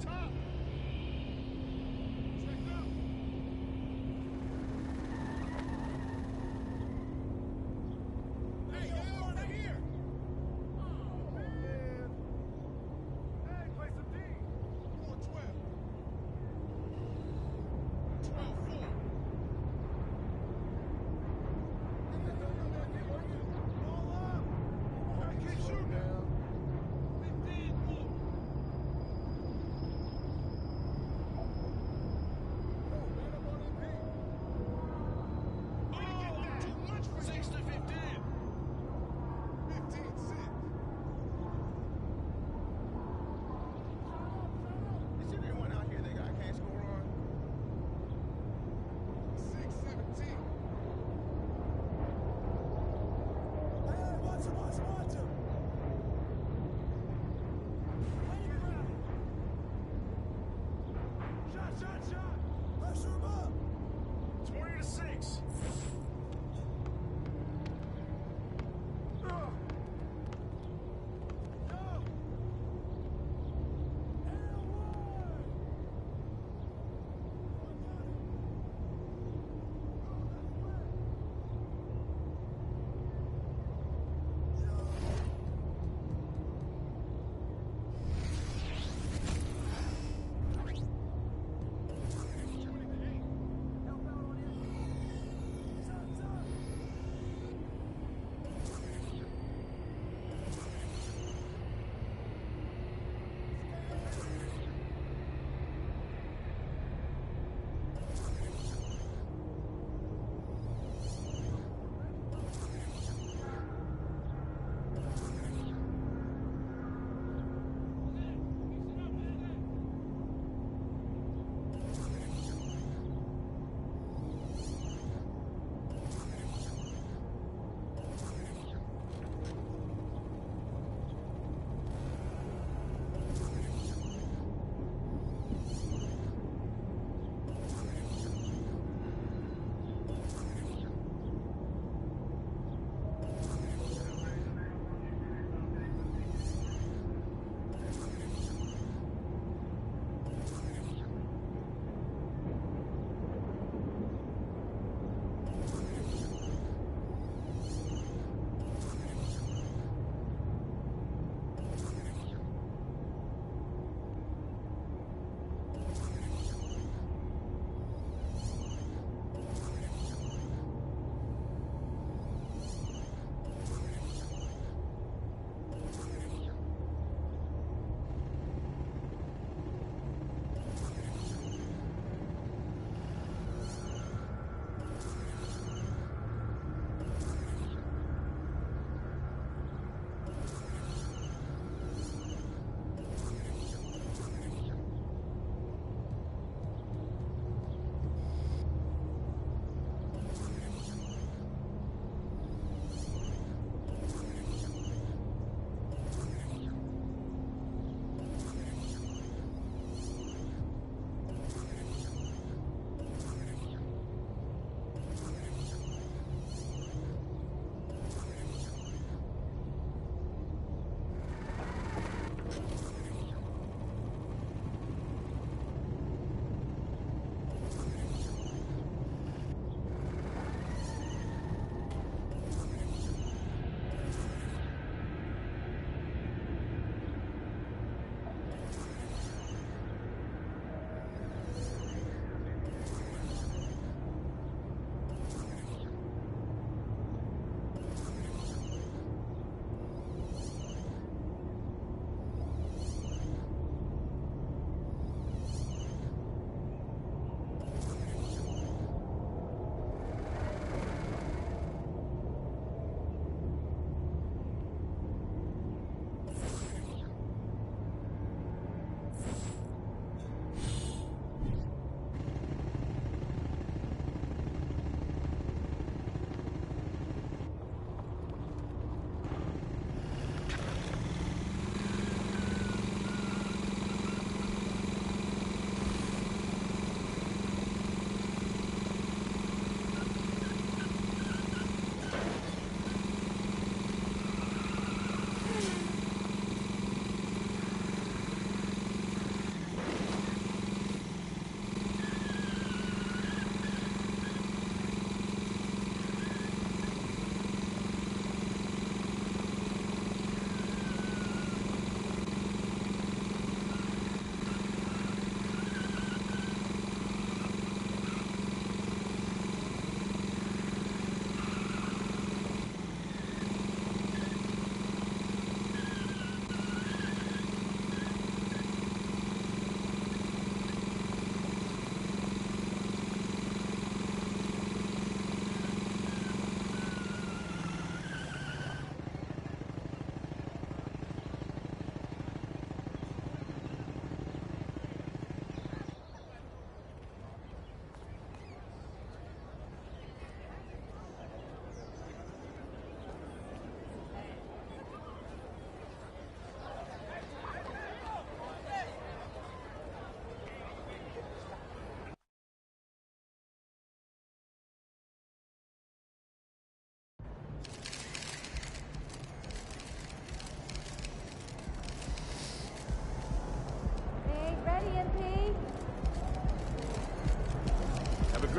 top. Check up. Hey, get over here. Oh, man. Hey, play some D. 4-12. 12-4. Roll up. Keep shooting now. 15-4.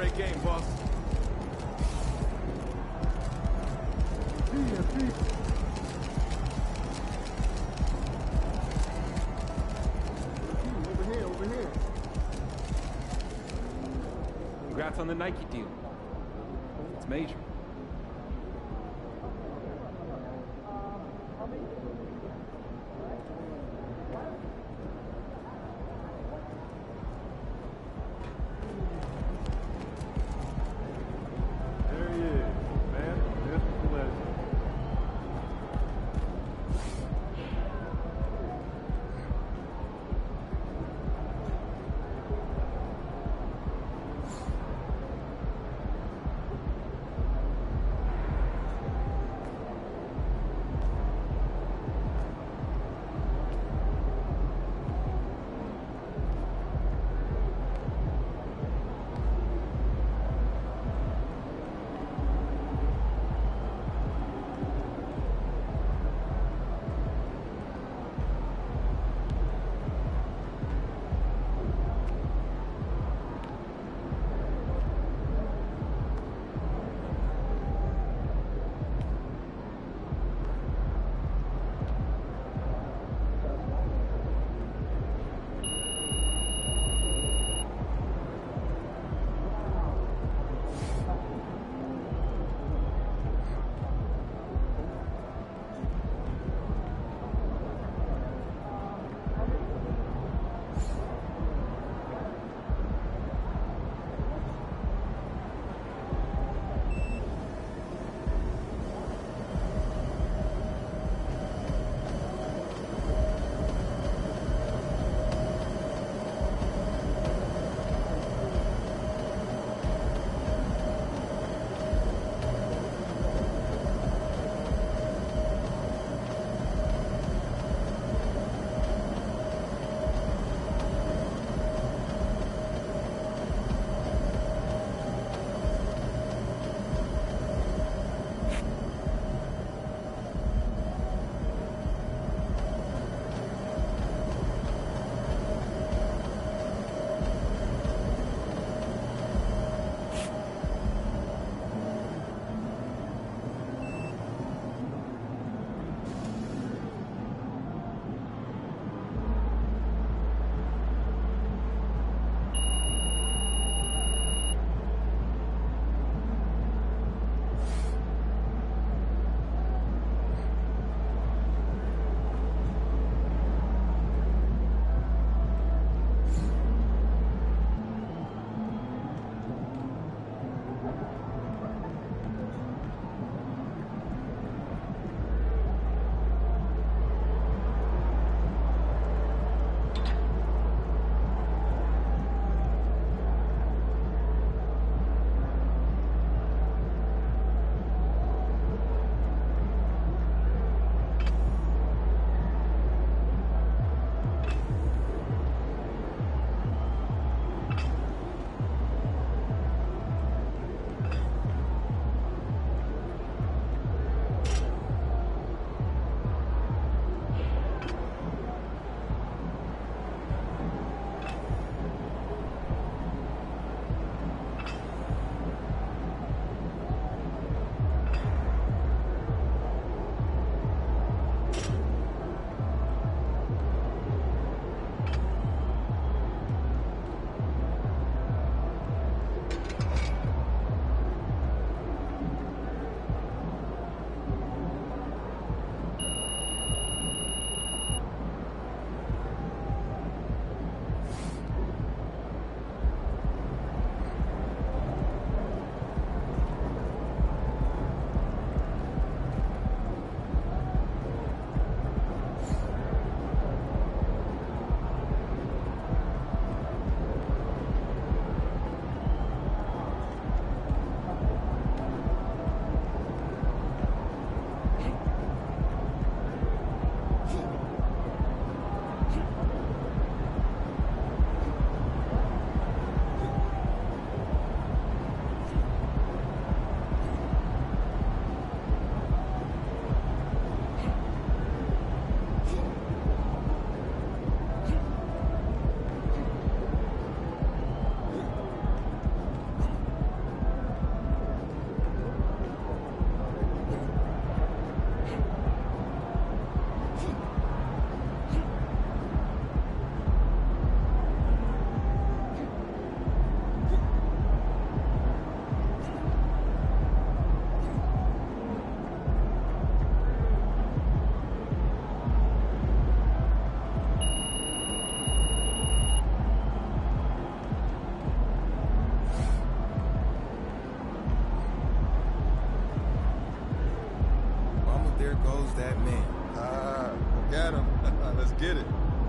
Great game, boss. Over here. Congrats on the Nike deal. It's major. There he is, man. This is the legend.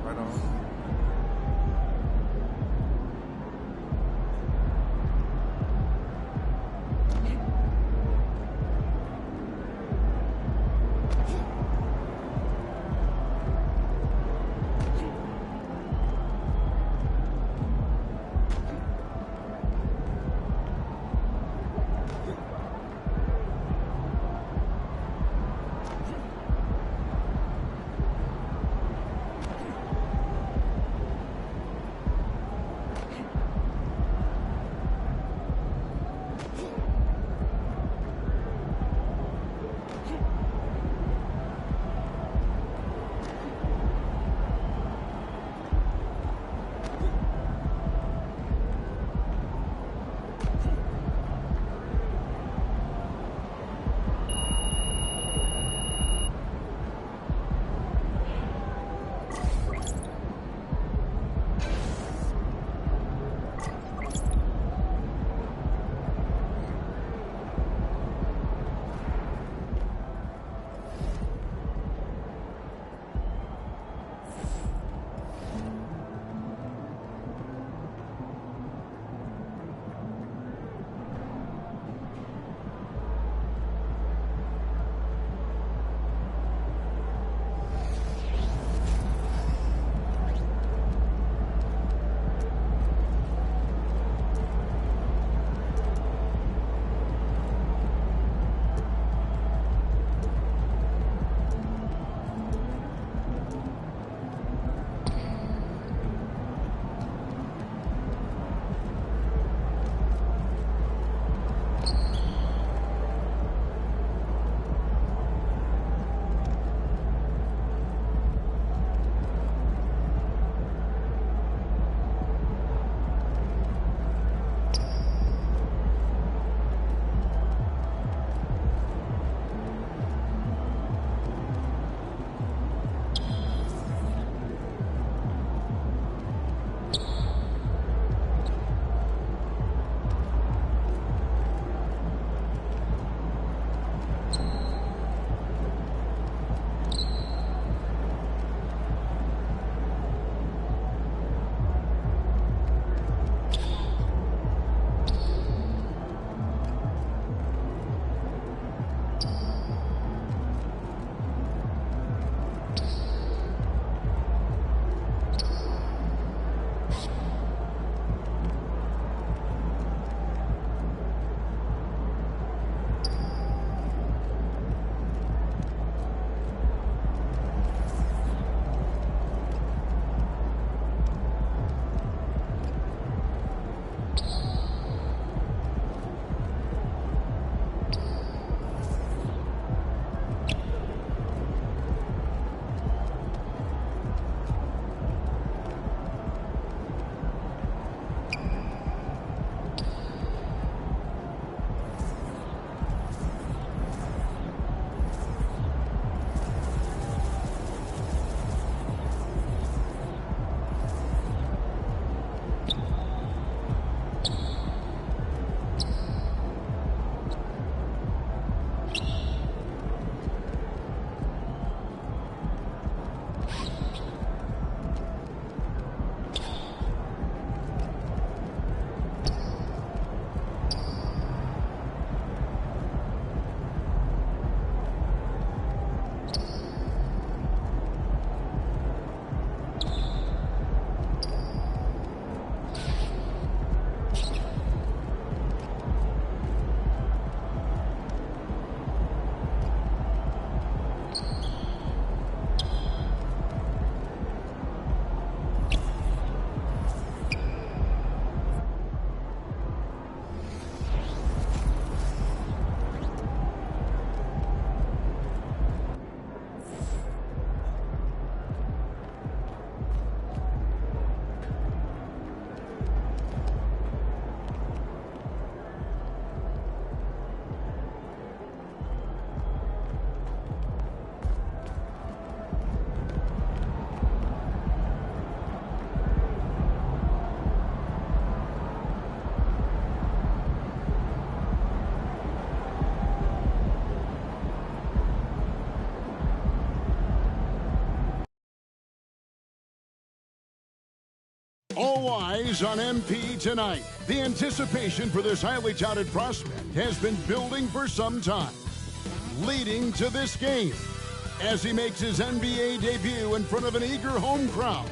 Right on. All eyes on MP tonight. The anticipation for this highly touted prospect has been building for some time, leading to this game as he makes his NBA debut in front of an eager home crowd.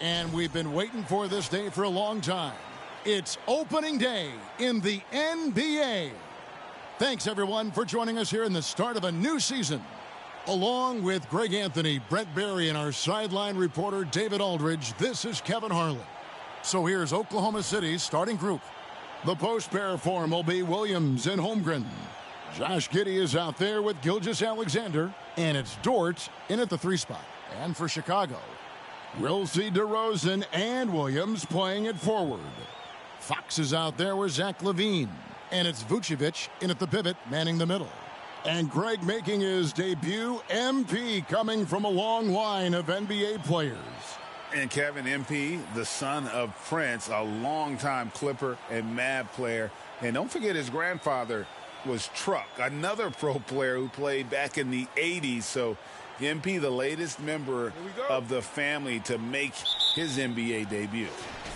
And we've been waiting for this day for a long time. It's opening day in the NBA. Thanks, everyone, for joining us here in the start of a new season. Along with Greg Anthony, Brett Barry, and our sideline reporter, David Aldridge, this is Kevin Harlan. So here's Oklahoma City's starting group. The post-pair form will be Williams and Holmgren. Josh Giddey is out there with Gilgeous-Alexander, and it's Dort in at the 3 spot. And for Chicago, we'll see DeRozan and Williams playing it forward. Fox is out there with Zach LaVine. And it's Vucevic in at the pivot, manning the middle. And Greg making his debut, MP, coming from a long line of NBA players. And Kevin, MP, the son of Prince, a longtime Clipper and Mav player. And don't forget his grandfather was Truck, another pro player who played back in the 80s. So MP, the latest member of the family to make his NBA debut.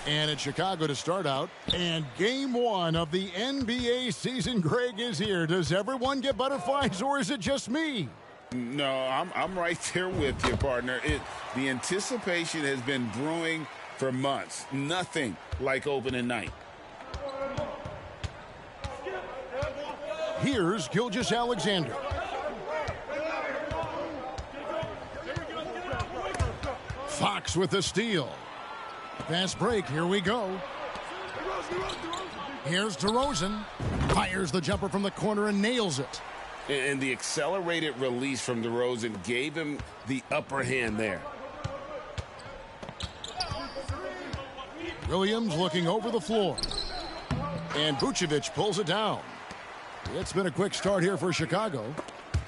And it's Chicago to start out. And game 1 of the NBA season, Greg, is here. Does everyone get butterflies, or is it just me? No, I'm right there with you, partner. The anticipation has been brewing for months. Nothing like opening night. Here's Gilgeous-Alexander. Fox with the steal. Fast break, here we go. Here's DeRozan. Fires the jumper from the corner and nails it. And the accelerated release from DeRozan gave him the upper hand there. Williams looking over the floor. And Vucevic pulls it down. It's been a quick start here for Chicago.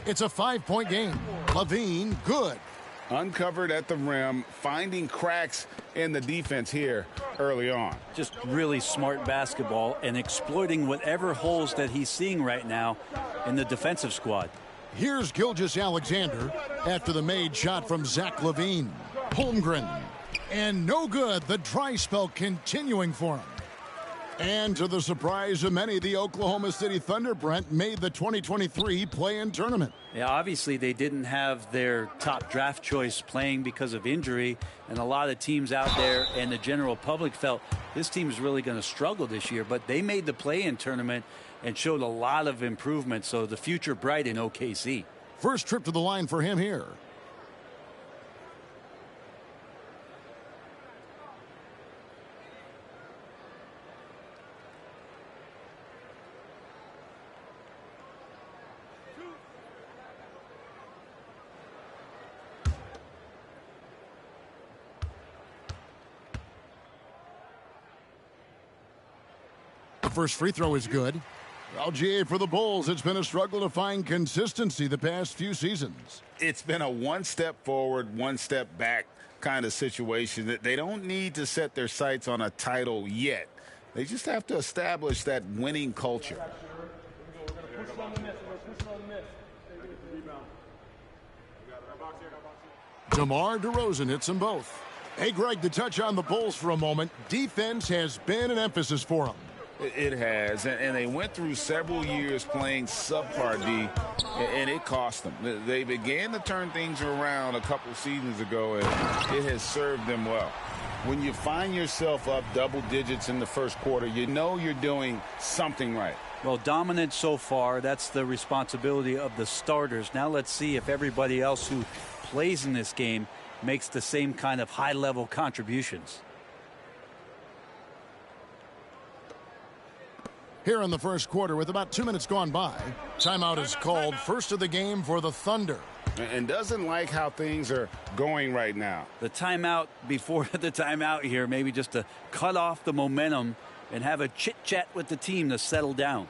It's a 5-point game. LaVine, good. Uncovered at the rim, finding cracks in the defense here early on. Just really smart basketball and exploiting whatever holes that he's seeing right now in the defensive squad. Here's Gilgeous-Alexander after the made shot from Zach LaVine. Holmgren. And no good. The dry spell continuing for him. And to the surprise of many, the Oklahoma City Thunder, Brent, made the 2023 play-in tournament. Yeah, obviously they didn't have their top draft choice playing because of injury, and a lot of teams out there and the general public felt this team is really going to struggle this year, but they made the play-in tournament and showed a lot of improvement, so the future bright in OKC. First trip to the line for him here. First free throw is good. Well, GA, for the Bulls, it's been a struggle to find consistency the past few seasons. It's been a one step forward, one step back kind of situation. That they don't need to set their sights on a title yet. They just have to establish that winning culture. DeMar DeRozan hits them both. Hey, Greg, to touch on the Bulls for a moment, defense has been an emphasis for them. It has, and they went through several years playing subpar D, and it cost them. They began to turn things around a couple seasons ago, and it has served them well. When you find yourself up double digits in the first quarter, you know you're doing something right. Well, dominant so far. That's the responsibility of the starters. Now let's see if everybody else who plays in this game makes the same kind of high-level contributions. Here in the first quarter, with about 2 minutes gone by, timeout is called, first of the game for the Thunder. And doesn't like how things are going right now. The timeout before the timeout here, maybe just to cut off the momentum and have a chit-chat with the team to settle down.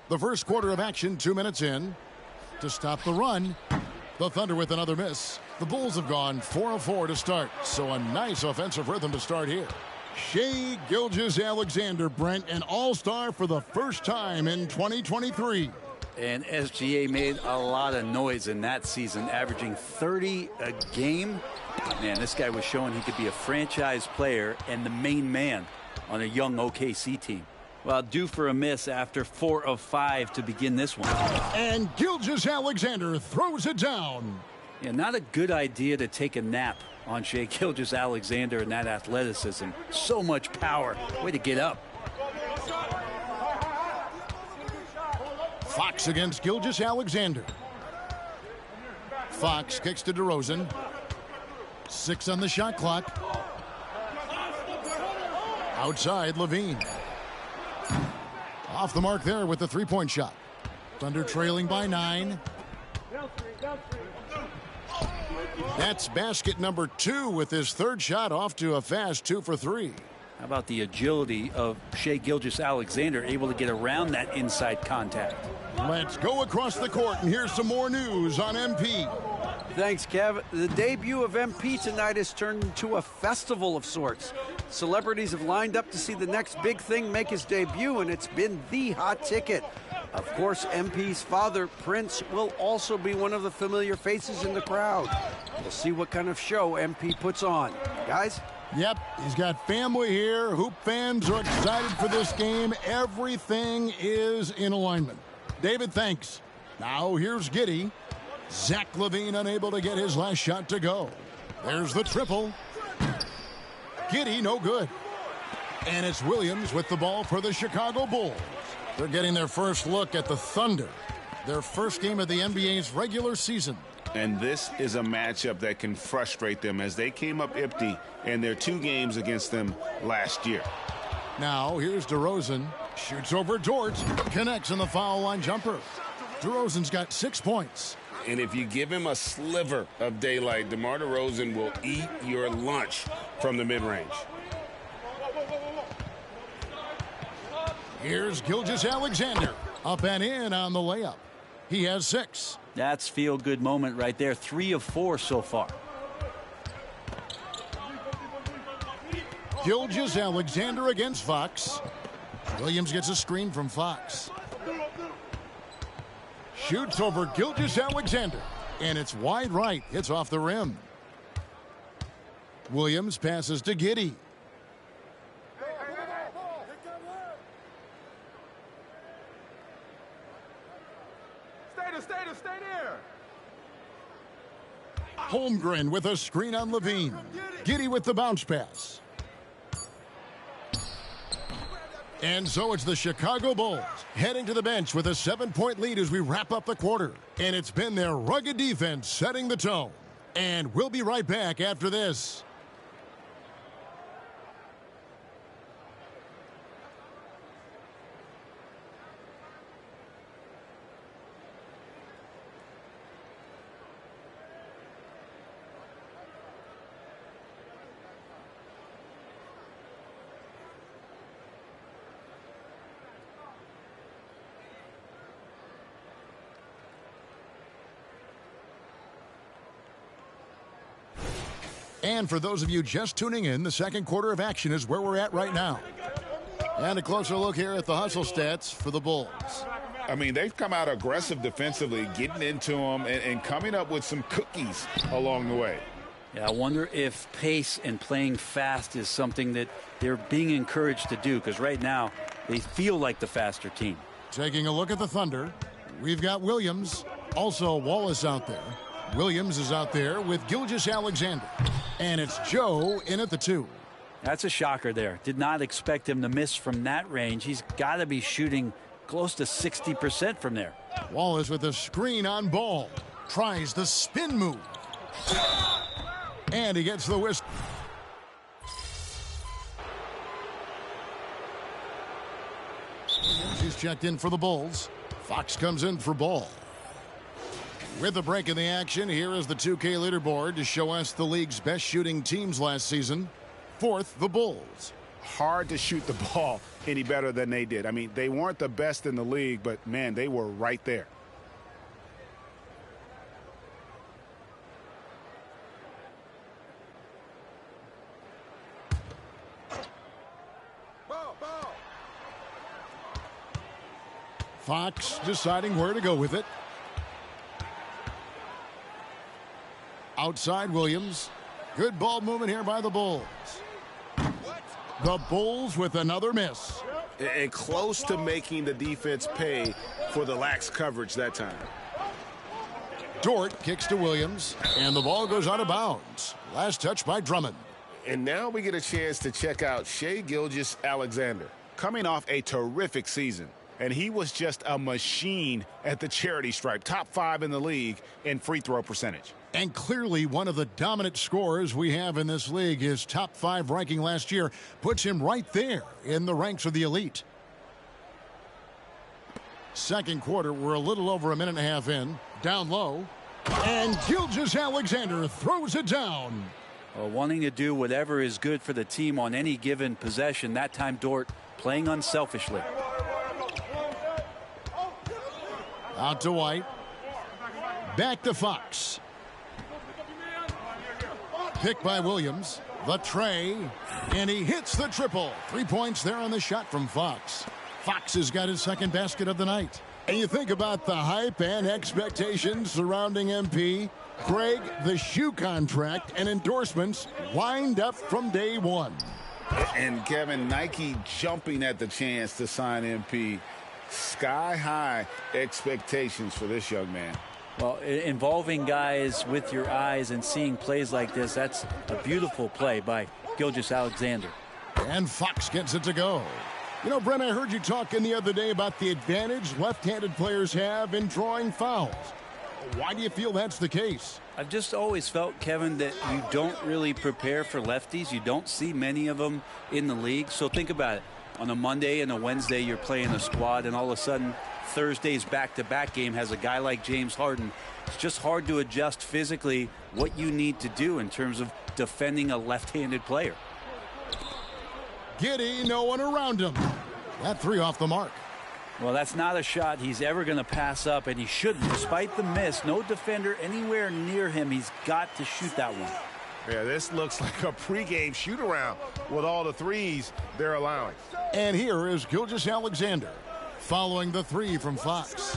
The first quarter of action, 2 minutes in. To stop the run, the Thunder with another miss. The Bulls have gone 4 of 4 to start, so a nice offensive rhythm to start here. Shai Gilgeous-Alexander, Brent, an all-star for the first time in 2023. And SGA made a lot of noise in that season, averaging 30 a game. Man, this guy was showing he could be a franchise player and the main man on a young OKC team. Well, due for a miss after 4 of 5 to begin this one. And Gilgeous-Alexander throws it down. Yeah, not a good idea to take a nap on Shai Gilgeous-Alexander and that athleticism. So much power. Way to get up. Fox against Gilgeous-Alexander. Fox kicks to DeRozan. 6 on the shot clock. Outside, Levine. Off the mark there with the three-point shot. Thunder trailing by 9. That's basket number 2 with his third shot off to a fast 2 for 3. How about the agility of Shai Gilgeous-Alexander, able to get around that inside contact? Let's go across the court, and here's some more news on MP. Thanks, Kev. The debut of MP tonight has turned into a festival of sorts. Celebrities have lined up to see the next big thing make his debut, and it's been the hot ticket. Of course, MP's father, Prince, will also be one of the familiar faces in the crowd. We'll see what kind of show MP puts on. Guys? Yep, he's got family here. Hoop fans are excited for this game. Everything is in alignment. David, thanks. Now here's Giddey. Zach LaVine unable to get his last shot to go. There's the triple. Giddey, no good. And it's Williams with the ball for the Chicago Bulls. They're getting their first look at the Thunder, their first game of the NBA's regular season. And this is a matchup that can frustrate them as they came up empty in their 2 games against them last year. Now here's DeRozan. Shoots over Dort. Connects on the foul line jumper. DeRozan's got 6 points. And if you give him a sliver of daylight, DeMar DeRozan will eat your lunch from the mid-range. Here's Gilgeous-Alexander. Up and in on the layup. He has 6. That's feel-good moment right there. 3 of 4 so far. Gilgeous-Alexander against Fox. Williams gets a screen from Fox. Shoots over Gilgeous-Alexander. And it's wide right. Hits off the rim. Williams passes to Giddey. Stay there. Holmgren with a screen on Levine. Giddey with the bounce pass. And so it's the Chicago Bulls heading to the bench with a 7-point lead as we wrap up the quarter. And it's been their rugged defense setting the tone. And we'll be right back after this. And for those of you just tuning in, the second quarter of action is where we're at right now. And a closer look here at the hustle stats for the Bulls. I mean, they've come out aggressive defensively, getting into them and coming up with some cookies along the way. Yeah, I wonder if pace and playing fast is something that they're being encouraged to do, because right now they feel like the faster team. Taking a look at the Thunder, we've got Williams, also Wallace out there. Williams is out there with Gilgeous-Alexander. And it's Joe in at the 2. That's a shocker there. Did not expect him to miss from that range. He's got to be shooting close to 60% from there. Wallace with a screen on Ball. Tries the spin move. And he gets the whistle. He's checked in for the Bulls. Fox comes in for Ball. With the break in the action, here is the 2K leaderboard to show us the league's best shooting teams last season. 4th, the Bulls. Hard to shoot the ball any better than they did. I mean, they weren't the best in the league, but, man, they were right there. Fox deciding where to go with it. Outside Williams. Good ball movement here by the Bulls. The Bulls with another miss. And close to making the defense pay for the lax coverage that time. Dort kicks to Williams, and the ball goes out of bounds. Last touch by Drummond. And now we get a chance to check out Shai Gilgeous-Alexander. Coming off a terrific season, and he was just a machine at the charity stripe. Top 5 in the league in free throw percentage. And clearly one of the dominant scorers we have in this league. His top 5 ranking last year puts him right there in the ranks of the elite. Second quarter, we're a little over a minute and a half in. Down low. And Gilgeous-Alexander throws it down. Well, wanting to do whatever is good for the team on any given possession. That time Dort playing unselfishly. Out to White. Back to Fox. Picked by Williams. The tray. And he hits the triple. 3 points there on the shot from Fox. Fox has got his second basket of the night. And you think about the hype and expectations surrounding MP. Craig, the shoe contract and endorsements lined up from day one. And Kevin, Nike jumping at the chance to sign MP. Sky high expectations for this young man. Well, involving guys with your eyes and seeing plays like this, that's a beautiful play by Gilgeous-Alexander. And Fox gets it to go. You know, Brent, I heard you talking the other day about the advantage left-handed players have in drawing fouls. Why do you feel that's the case? I've just always felt, Kevin, that you don't really prepare for lefties. You don't see many of them in the league. So think about it. On a Monday and a Wednesday, you're playing a squad, and all of a sudden, Thursday's back-to-back game has a guy like James Harden. It's just hard to adjust physically what you need to do in terms of defending a left-handed player. Giddey, no one around him. That three off the mark. Well, that's not a shot he's ever going to pass up, and he shouldn't. Despite the miss, no defender anywhere near him. He's got to shoot that one. Yeah, this looks like a pregame shoot-around with all the threes they're allowing. And here is Gilgeous-Alexander following the three from Fox.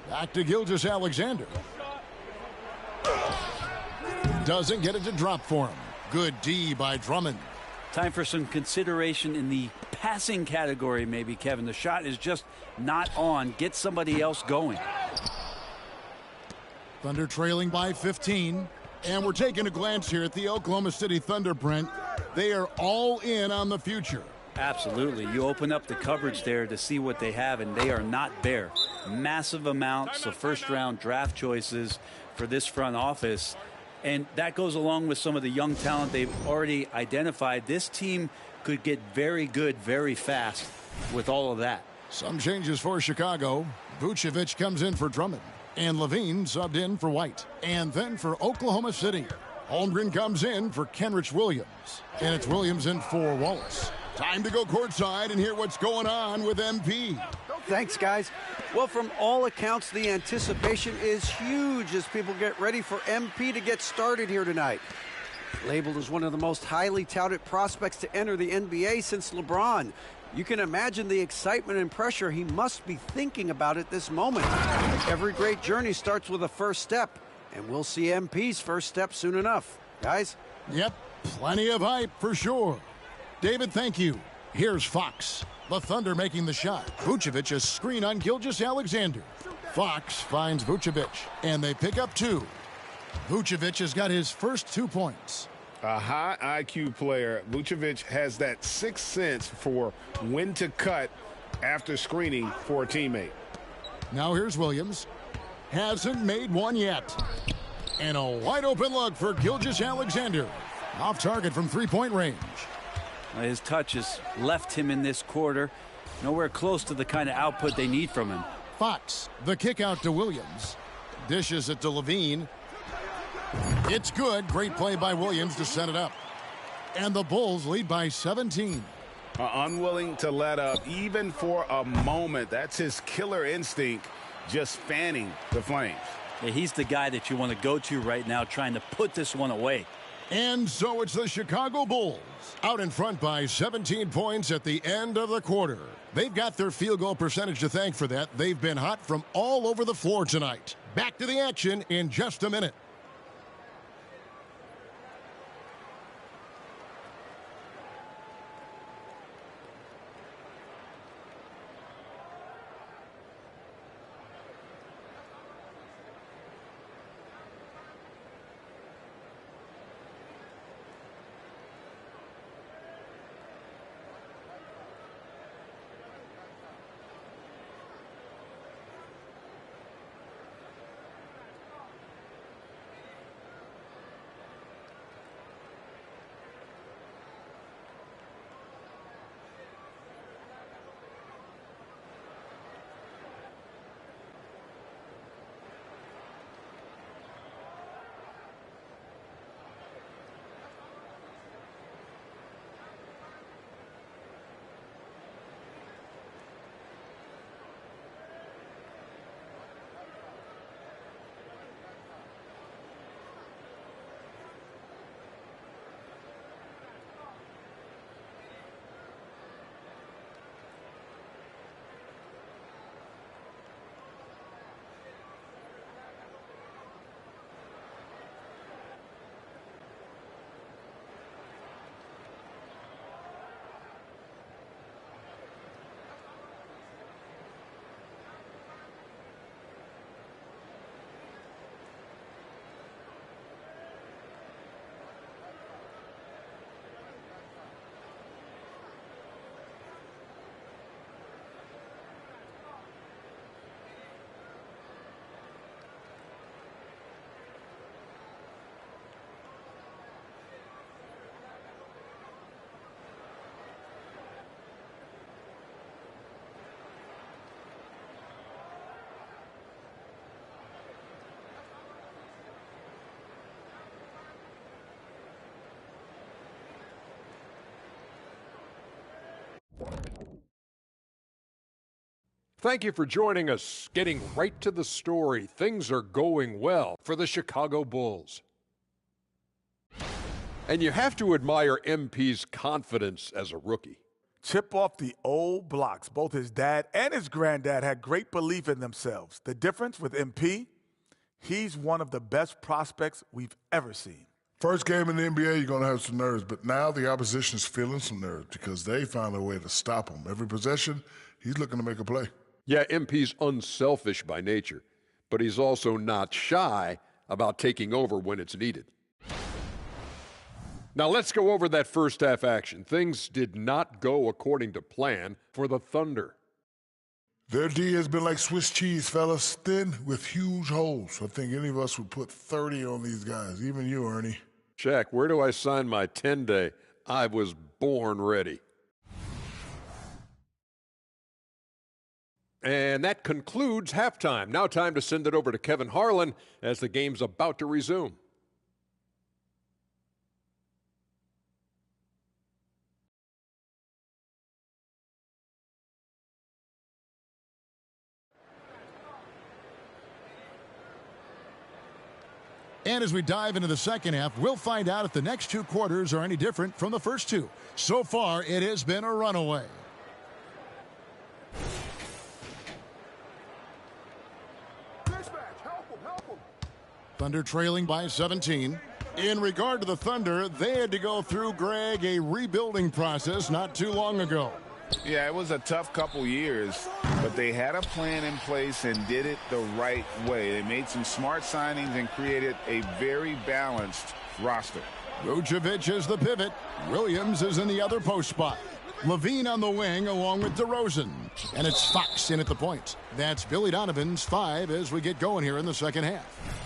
Back to Gilgeous-Alexander. Doesn't get it to drop for him. Good D by Drummond. Time for some consideration in the passing category, maybe, Kevin. The shot is just not on. Get somebody else going. Thunder trailing by 15. And we're taking a glance here at the Oklahoma City Thunder, Brent. They are all in on the future. Absolutely. You open up the coverage there to see what they have, and they are not bare. Massive amounts of first-round draft choices for this front office. And that goes along with some of the young talent they've already identified. This team could get very good very fast with all of that. Some changes for Chicago. Vucevic comes in for Drummond. And Levine subbed in for White. And then for Oklahoma City, Holmgren comes in for Kenrich Williams. And it's Williams in for Wallace. Time to go courtside and hear what's going on with MP. Thanks, guys. Well, from all accounts, the anticipation is huge as people get ready for MP to get started here tonight. Labeled as one of the most highly touted prospects to enter the NBA since LeBron. You can imagine the excitement and pressure he must be thinking about at this moment. Every great journey starts with a first step, and we'll see MP's first step soon enough. Guys? Yep, plenty of hype for sure. David, thank you. Here's Fox. The Thunder making the shot. Vucevic a screen on Gilgeous-Alexander. Fox finds Vucevic, and they pick up two. Vucevic has got his first 2 points. A high IQ player. Vucevic has that sixth sense for when to cut after screening for a teammate. Now here's Williams. Hasn't made one yet. And a wide open look for Gilgeous-Alexander. Off target from three-point range. His touch has left him in this quarter. Nowhere close to the kind of output they need from him. Fox, the kick out to Williams. Dishes it to Levine. It's good. Great play by Williams to set it up. And the Bulls lead by 17. Unwilling to let up even for a moment. That's his killer instinct, just fanning the flames. Yeah, he's the guy that you want to go to right now, trying to put this one away. And so it's the Chicago Bulls out in front by 17 points at the end of the quarter. They've got their field goal percentage to thank for that. They've been hot from all over the floor tonight. Back to the action in just a minute. Thank you for joining us. Getting right to the story, things are going well for the Chicago Bulls. And you have to admire MP's confidence as a rookie. Chip off the old blocks. Both his dad and his granddad had great belief in themselves. The difference with MP, he's one of the best prospects we've ever seen. First game in the NBA, you're going to have some nerves, but now the opposition is feeling some nerves because they found a way to stop him. Every possession, he's looking to make a play. Yeah, MP's unselfish by nature, but he's also not shy about taking over when it's needed. Now let's go over that first half action. Things did not go according to plan for the Thunder. Their D has been like Swiss cheese, fellas, thin with huge holes. I think any of us would put 30 on these guys, even you, Ernie. Shaq, where do I sign my 10-day? I was born ready. And that concludes halftime. Now time to send it over to Kevin Harlan as the game's about to resume. And as we dive into the second half, we'll find out if the next two quarters are any different from the first two. So far, it has been a runaway. Thunder trailing by 17. In regard to the Thunder, they had to go through, Greg, a rebuilding process not too long ago. Yeah, it was a tough couple years, but they had a plan in place and did it the right way. They made some smart signings and created a very balanced roster. Vucevic is the pivot. Williams is in the other post spot. Levine on the wing along with DeRozan. And it's Fox in at the point. That's Billy Donovan's 5 as we get going here in the second half.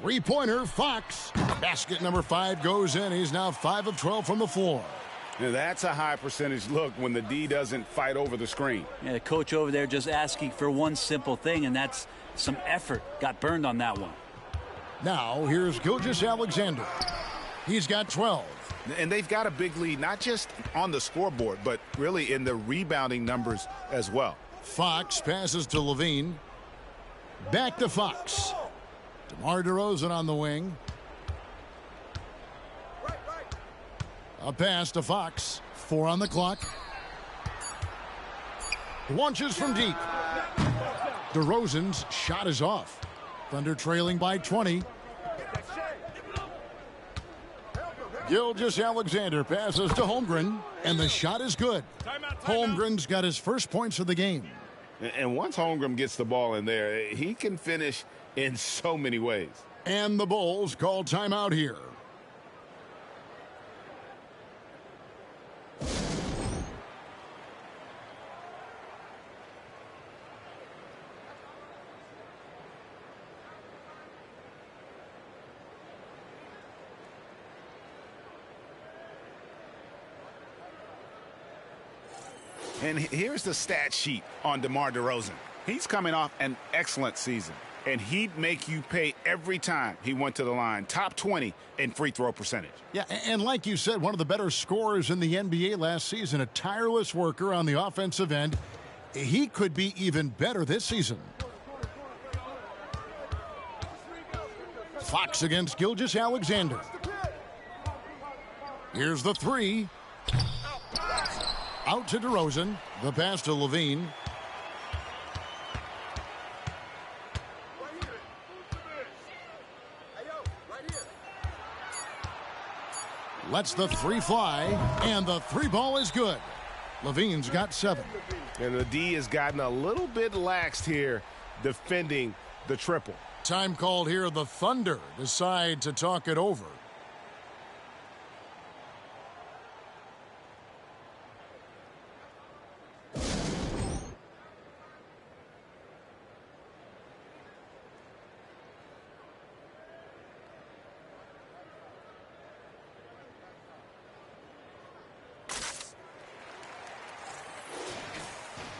Three-pointer, Fox. Basket number 5 goes in. He's now 5 of 12 from the floor. Now that's a high percentage look when the D doesn't fight over the screen. Yeah, the coach over there just asking for one simple thing, and that's some effort. Got burned on that one. Now here's Gilgeous-Alexander. He's got 12. And they've got a big lead, not just on the scoreboard, but really in the rebounding numbers as well. Fox passes to Levine. Back to Fox. DeMar DeRozan on the wing. A pass to Fox. 4 on the clock. Launches from deep. DeRozan's shot is off. Thunder trailing by 20. Gilgeous-Alexander passes to Holmgren, and the shot is good. Holmgren's got his first points of the game. And once Holmgren gets the ball in there, he can finish in so many ways. And the Bulls call timeout here. And here's the stat sheet on DeMar DeRozan. He's coming off an excellent season, and he'd make you pay every time he went to the line. Top 20 in free throw percentage. Yeah, and like you said, one of the better scorers in the NBA last season, a tireless worker on the offensive end. He could be even better this season. Fox against Gilgeous-Alexander. Here's the 3. Out to DeRozan. The pass to Levine. Lets the 3 fly, and the 3 ball is good. Levine's got 7. And the D has gotten a little bit laxed here defending the triple. Time called here. The Thunder decide to talk it over.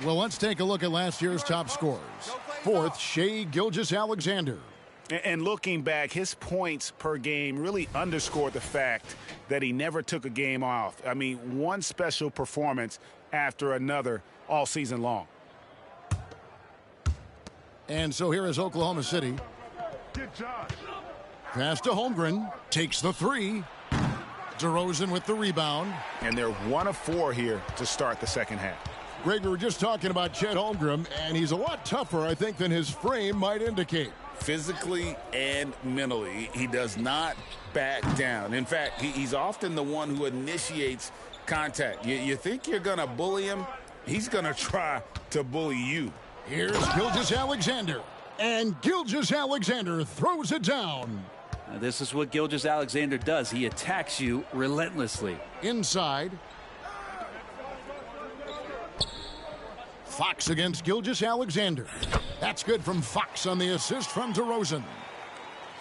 Well, let's take a look at last year's top scorers. 4th, Shai Gilgeous-Alexander. And looking back, his points per game really underscored the fact that he never took a game off. I mean, one special performance after another all season long. And so here is Oklahoma City. Pass to Holmgren. Takes the three. DeRozan with the rebound. And they're 1 of 4 here to start the second half. Greg, we were just talking about Chet Holmgren, and he's a lot tougher, I think, than his frame might indicate. Physically and mentally, he does not back down. In fact, he's often the one who initiates contact. You think you're going to bully him, he's going to try to bully you. Here's Gilgeous-Alexander. And Gilgeous-Alexander throws it down. Now, this is what Gilgeous-Alexander does. He attacks you relentlessly. Inside. Fox against Gilgeous-Alexander. That's good from Fox on the assist from DeRozan.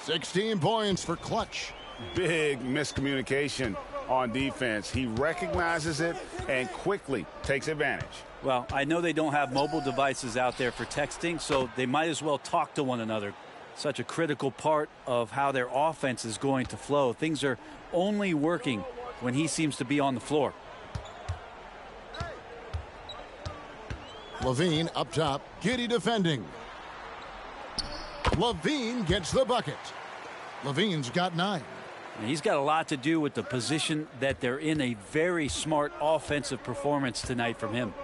16 points for Clutch. Big miscommunication on defense. He recognizes it and quickly takes advantage. Well, I know they don't have mobile devices out there for texting, so they might as well talk to one another. Such a critical part of how their offense is going to flow. Things are only working when he seems to be on the floor. Levine up top. Giddey defending. Levine gets the bucket. Levine's got 9. And he's got a lot to do with the position that they're in. A very smart offensive performance tonight from him.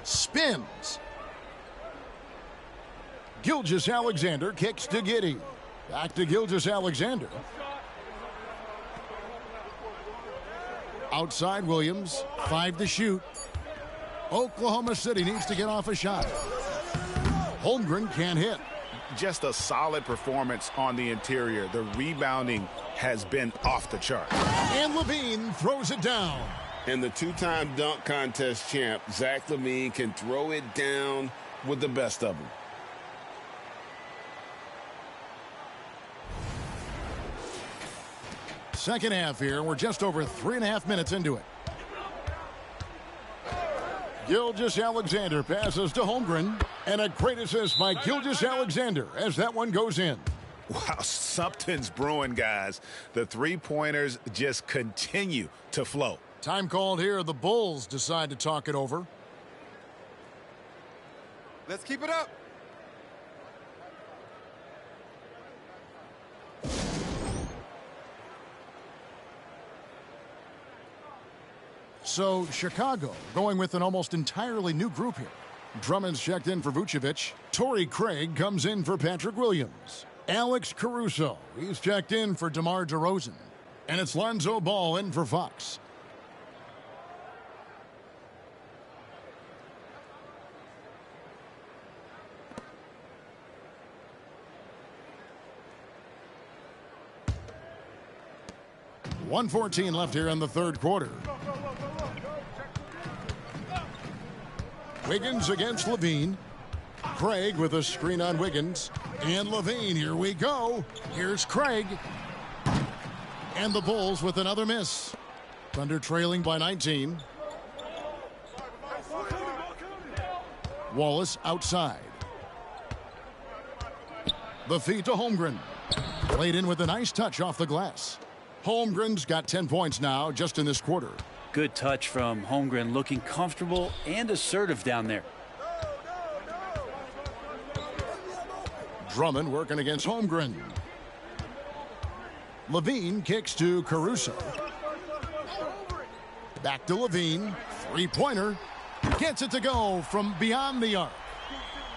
Spins. Gilgeous-Alexander kicks to Giddey. Back to Gilgeous-Alexander. Outside Williams. 5 to shoot. Oklahoma City needs to get off a shot. Holmgren can't hit. Just a solid performance on the interior. The rebounding has been off the chart. And Levine throws it down. And the 2-time dunk contest champ, Zach LaVine, can throw it down with the best of them. Second half here. We're just over 3.5 minutes into it. Gilgeous-Alexander passes to Holmgren. And a great assist by Gilgeous-Alexander as that one goes in. Wow, something's brewing, guys. The three-pointers just continue to flow. Time called here. The Bulls decide to talk it over. Let's keep it up. So Chicago going with an almost entirely new group here. Drummond's checked in for Vucevic. Torrey Craig comes in for Patrick Williams. Alex Caruso, he's checked in for DeMar DeRozan. And it's Lonzo Ball in for Fox. .114 left here in the third quarter. Wiggins against Levine. Craig with a screen on Wiggins. And Levine, here we go. Here's Craig. And the Bulls with another miss. Thunder trailing by 19. Wallace outside. The feed to Holmgren. Played in with a nice touch off the glass. Holmgren's got 10 points now just in this quarter. Good touch from Holmgren, looking comfortable and assertive down there. Drummond working against Holmgren. Levine kicks to Caruso. Back to Levine. Three-pointer. Gets it to go from beyond the arc.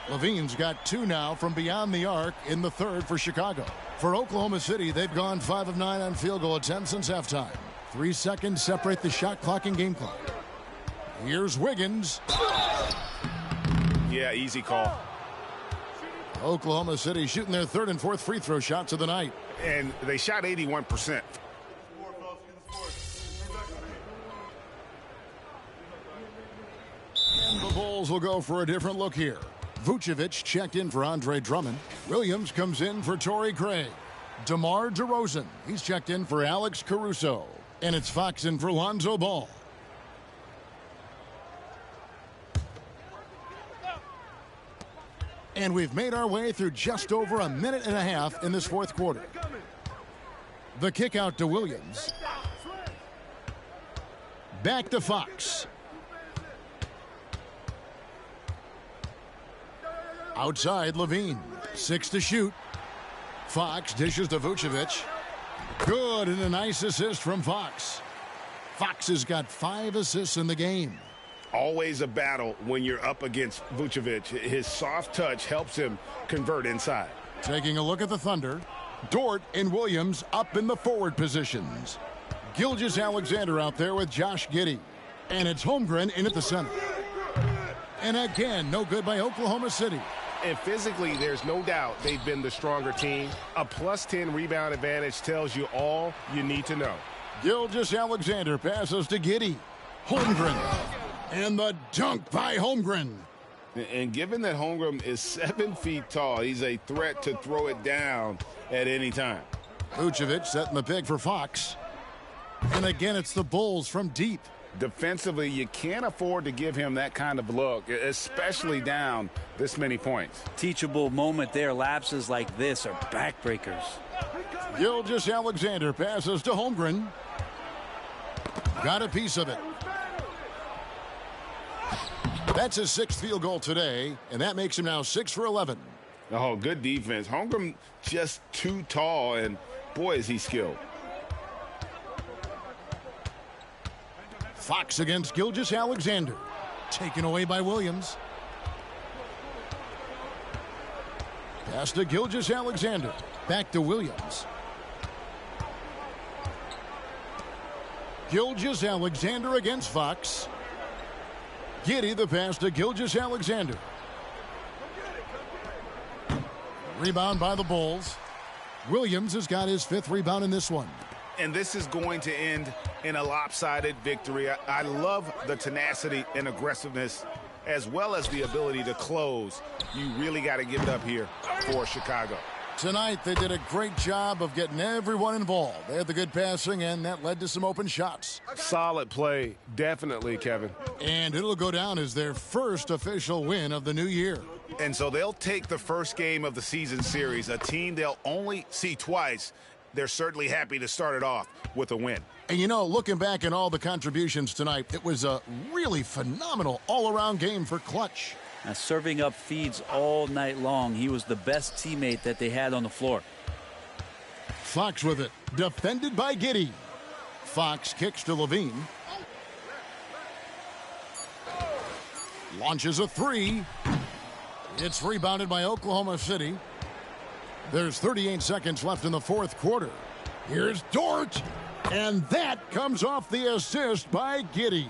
Levine's got 2 now from beyond the arc in the third for Chicago. For Oklahoma City, they've gone 5 of 9 on field goal attempts since halftime. 3 seconds separate the shot clock and game clock. Here's Wiggins. Yeah, easy call. Oklahoma City shooting their third and fourth free throw shots of the night. And they shot 81%. And the Bulls will go for a different look here. Vucevic checked in for Andre Drummond. Williams comes in for Torrey Craig. DeMar DeRozan, he's checked in for Alex Caruso. And it's Fox in for Lonzo Ball. And we've made our way through just over a minute and a half in this fourth quarter. The kick out to Williams. Back to Fox. Outside, Levine. 6 to shoot. Fox dishes to Vucevic. Good, and a nice assist from Fox. Fox has got 5 assists in the game. Always a battle when you're up against Vucevic. His soft touch helps him convert inside. Taking a look at the Thunder. Dort and Williams up in the forward positions. Gilgeous-Alexander out there with Josh Giddey. And it's Holmgren in at the center. And again, no good by Oklahoma City. And physically, there's no doubt they've been the stronger team. A +10 rebound advantage tells you all you need to know. Gilgeous-Alexander passes to Giddey. Holmgren. And the dunk by Holmgren. And given that Holmgren is 7 feet tall, he's a threat to throw it down at any time. Vucevic setting the pick for Fox. And again, it's the Bulls from deep. Defensively, you can't afford to give him that kind of look, especially down this many points. Teachable moment there. Lapses like this are backbreakers. Gilgeous-Alexander passes to Holmgren. Got a piece of it. That's his 6th field goal today, and that makes him now 6 for 11. Oh, good defense. Holmgren just too tall, and boy, is he skilled. Fox against Gilgeous-Alexander. Taken away by Williams. Pass to Gilgeous-Alexander. Back to Williams. Gilgeous-Alexander against Fox. Giddey the pass to Gilgeous-Alexander. Rebound by the Bulls. Williams has got his 5th rebound in this one. And this is going to end in a lopsided victory. I love the tenacity and aggressiveness as well as the ability to close. You really got to give it up here for Chicago. Tonight, they did a great job of getting everyone involved. They had the good passing, and that led to some open shots. Solid play, definitely, Kevin. And it'll go down as their first official win of the new year. And so they'll take the first game of the season series, a team they'll only see twice. They're certainly happy to start it off with a win. And you know, looking back at all the contributions tonight, it was a really phenomenal all-around game for Clutch. Now, serving up feeds all night long. He was the best teammate that they had on the floor. Fox with it. Defended by Giddey. Fox kicks to Levine. Launches a 3. It's rebounded by Oklahoma City. There's 38 seconds left in the 4th quarter. Here's Dort. And that comes off the assist by Giddey.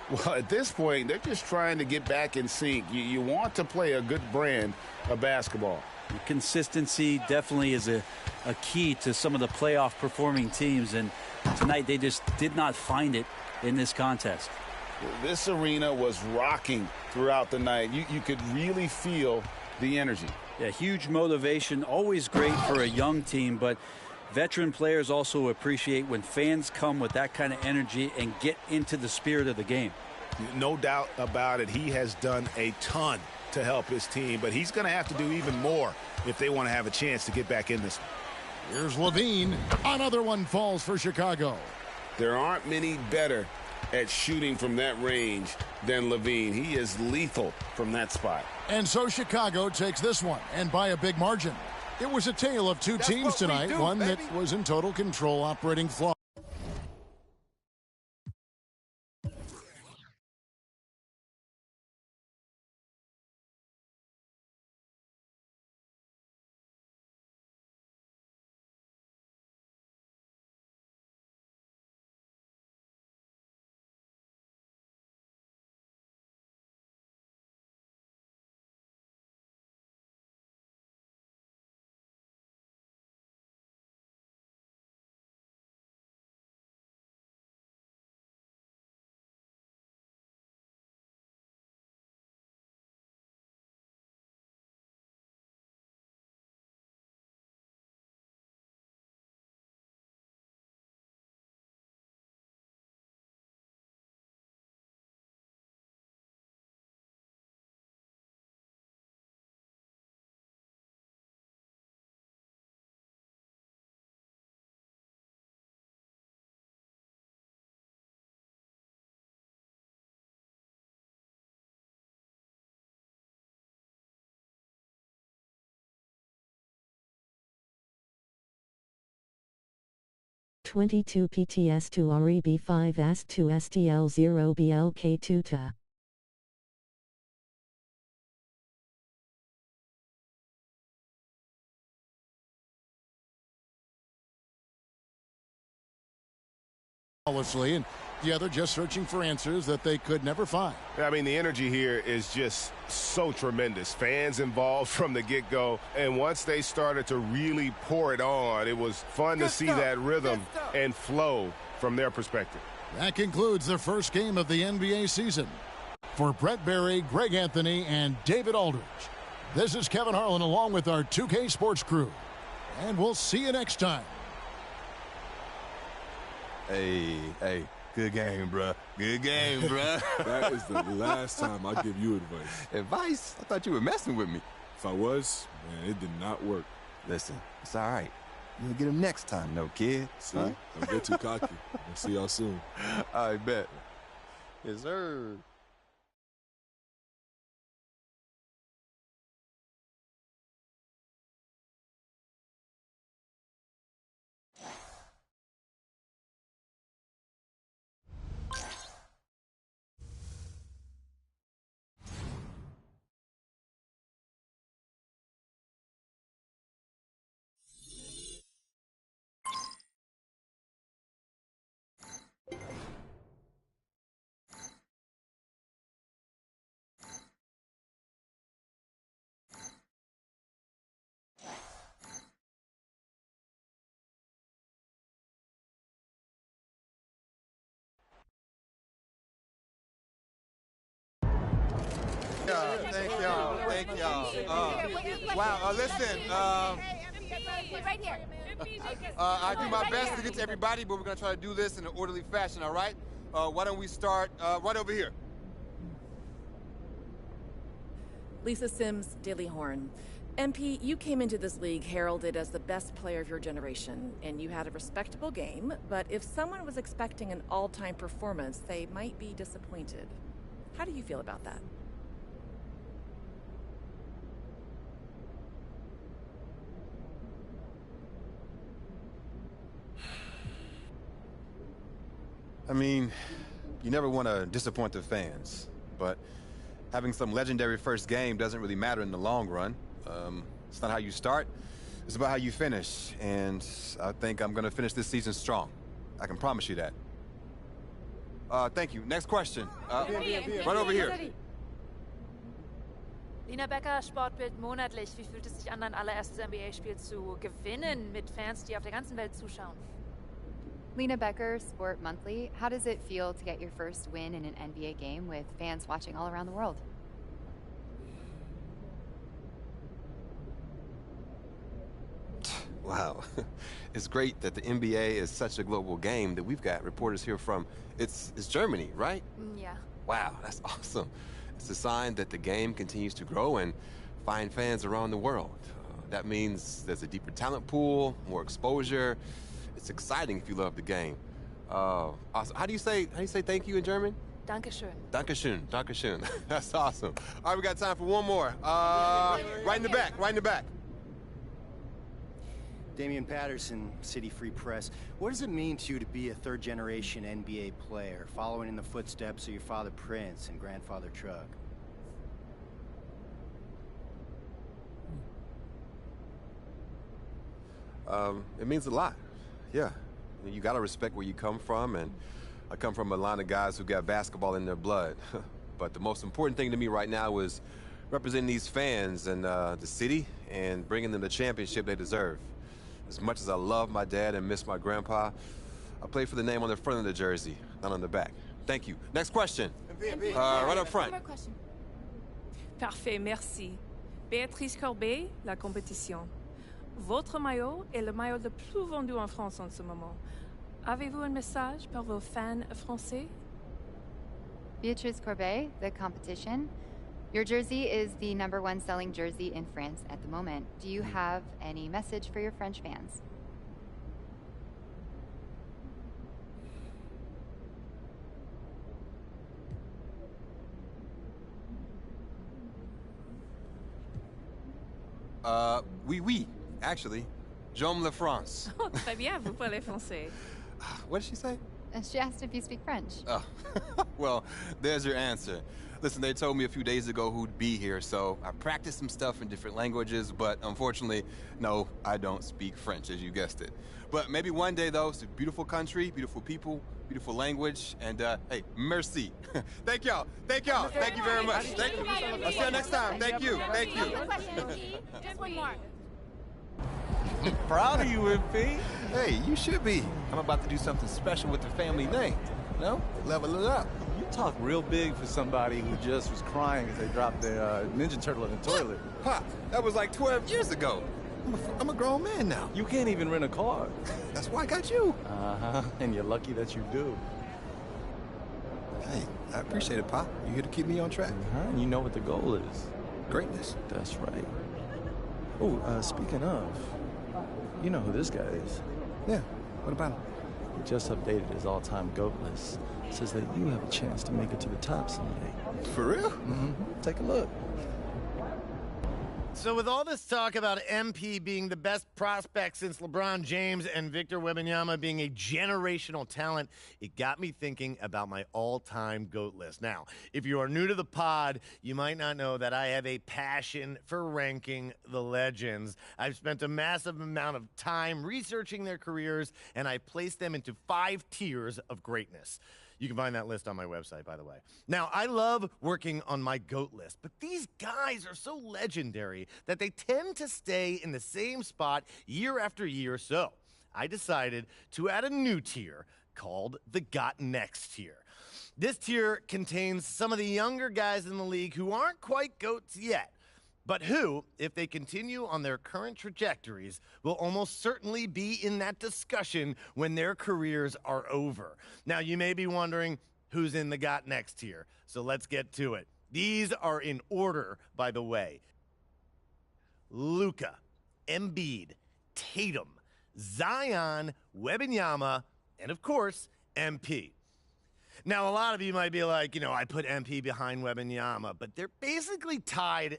Well, at this point, they're just trying to get back in sync. You want to play a good brand of basketball. Consistency definitely is a key to some of the playoff performing teams, and tonight they just did not find it in this contest. This arena was rocking throughout the night. You could really feel the energy. Yeah, huge motivation, always great for a young team, but veteran players also appreciate when fans come with that kind of energy and get into the spirit of the game. No doubt about it. He has done a ton to help his team, but he's going to have to do even more if they want to have a chance to get back in this one. Here's Levine. Another one falls for Chicago. There aren't many better at shooting from that range than Levine. He is lethal from that spot. And so Chicago takes this one, and by a big margin. It was a tale of two teams tonight, one that was in total control, operating flawlessly. 22 PTS to REB5 AS to STL0 BLK2 ta. And the other just searching for answers that they could never find. I mean, the energy here is just so tremendous. Fans involved from the get-go, and once they started to really pour it on, it was fun to see that rhythm and flow from their perspective. That concludes the first game of the NBA season. For Brett Berry, Greg Anthony, and David Aldridge, this is Kevin Harlan along with our 2K Sports crew. And we'll see you next time. Hey, good game, bruh. Good game, bruh. That is the last time I give you advice. Advice? I thought you were messing with me. If I was, man, it did not work. Listen, it's all right. You'll get him next time, no kid. See? Huh? Don't get too cocky. We'll see y'all soon. I bet. Yes, sir. Thank y'all. Wow, listen. Right here. I do my best to get to everybody, but we're going to try to do this in an orderly fashion, all right? Why don't we start right over here? Lisa Sims, Daily Horn. MP, you came into this league heralded as the best player of your generation, and you had a respectable game, but if someone was expecting an all-time performance, they might be disappointed. How do you feel about that? I mean, you never want to disappoint the fans, but having some legendary first game doesn't really matter in the long run. It's not how you start, it's about how you finish, and I think I'm going to finish this season strong. I can promise you that. Thank you. Next question. Right over here. Lina Becker, Sportbild monatlich. Wie fühlt es sich an, dein allererstes NBA-Spiel zu gewinnen mit Fans, die auf der ganzen Welt zuschauen? Lina Becker, Sport Monthly. How does it feel to get your first win in an NBA game with fans watching all around the world? Wow. It's great that the NBA is such a global game that we've got reporters here from, it's Germany, right? Yeah. Wow, that's awesome. It's a sign that the game continues to grow and find fans around the world. That means there's a deeper talent pool, more exposure. It's exciting if you love the game. Awesome. How do you say thank you in German? Dankeschön. Dankeschön. Dankeschön. That's awesome. All right, we got time for one more. Right in the back. Damian Patterson, City Free Press. What does it mean to you to be a third-generation NBA player, following in the footsteps of your father Prince and grandfather Truck? It means a lot. Yeah. You gotta respect where you come from, and I come from a line of guys who got basketball in their blood. But the most important thing to me right now is representing these fans and the city and bringing them the championship they deserve. As much as I love my dad and miss my grandpa, I play for the name on the front of the jersey, not on the back. Thank you. Next question. Right up front. One more question. Parfait, merci. Béatrice Corbet, La Compétition. Votre maillot est le maillot le plus vendu en France en ce moment. Avez-vous un message pour vos fans français? Beatrice Corbet, The Competition. Your jersey is the #1 selling jersey in France at the moment. Do you have any message for your French fans? Oui, actually. J'aime la France. Oh, très bien, vous parlez français. What did she say? She asked if you speak French. Oh, well, there's your answer. Listen, they told me a few days ago who'd be here, so I practiced some stuff in different languages, but unfortunately, no, I don't speak French, as you guessed it. But maybe one day, though. It's a beautiful country, beautiful people, beautiful language, and, hey, merci. Thank y'all. Thank y'all. Thank you very much. Thank you. I'll see you next time. Thank you. Thank you. Just one more. Proud of you, MP. Hey, you should be. I'm about to do something special with the family name. No? Level it up. You talk real big for somebody who just was crying as they dropped their Ninja Turtle in the toilet. Pop, that was like 12 years ago. I'm a grown man now. You can't even rent a car. That's why I got you. Uh-huh, and you're lucky that you do. Hey, I appreciate it, Pop. You here to keep me on track. And you know what the goal is. Greatness. That's right. Oh, speaking of, you know who this guy is. Yeah, what about him? He just updated his all-time GOAT list. Says that you have a chance to make it to the top someday. For real? Mm-hmm. Take a look. So with all this talk about MP being the best prospect since LeBron James and Victor Wembanyama being a generational talent, it got me thinking about my all-time GOAT list. Now, if you are new to the pod, you might not know that I have a passion for ranking the legends. I've spent a massive amount of time researching their careers, and I placed them into 5 tiers of greatness. You can find that list on my website, by the way. Now, I love working on my GOAT list, but these guys are so legendary that they tend to stay in the same spot year after year. So I decided to add a new tier called the Got Next tier. This tier contains some of the younger guys in the league who aren't quite GOATs yet, but who, if they continue on their current trajectories, will almost certainly be in that discussion when their careers are over. Now, you may be wondering who's in the Got Next tier, so let's get to it. These are in order, by the way. Luka, Embiid, Tatum, Zion, Wembanyama, and of course, MP. Now, a lot of you might be like, I put MP behind Wembanyama, but they're basically tied,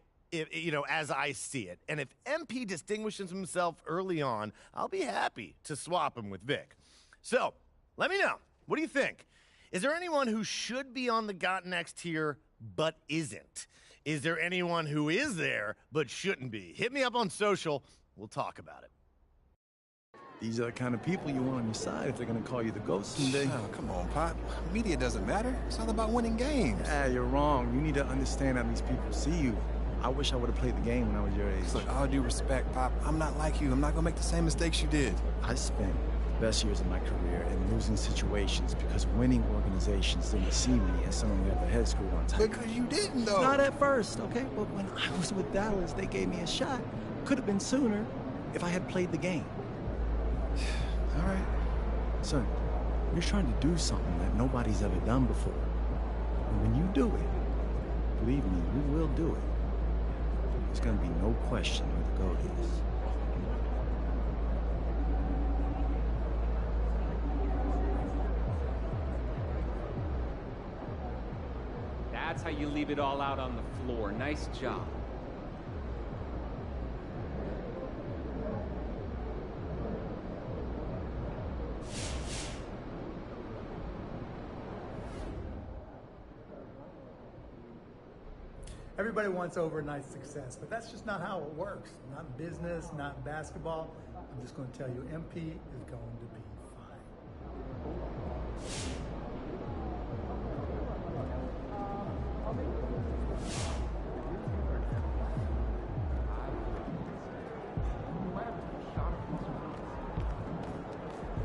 as I see it. And if MP distinguishes himself early on, I'll be happy to swap him with Vic. So, let me know. What do you think? Is there anyone who should be on the Got Next tier but isn't? Is there anyone who is there but shouldn't be? Hit me up on social. We'll talk about it. These are the kind of people you want on your side if they're going to call you the GOAT someday. Oh, come on, Pop. Media doesn't matter. It's all about winning games. Yeah, you're wrong. You need to understand how these people see you. I wish I would have played the game when I was your age. Look, all due respect, Pop, I'm not like you. I'm not going to make the same mistakes you did. I spent the best years of my career in losing situations because winning organizations didn't see me as someone who had their head screwed on tight. Because you didn't, though. Not at first, okay? But when I was with Dallas, they gave me a shot. Could have been sooner if I had played the game. All right. Son, you're trying to do something that nobody's ever done before. And when you do it, believe me, you will do it. There's going to be no question who the GOAT is. That's how you leave it all out on the floor. Nice job. Everybody wants overnight success, but that's just not how it works. Not in business, not in basketball. I'm just going to tell you, MP is going to be fine.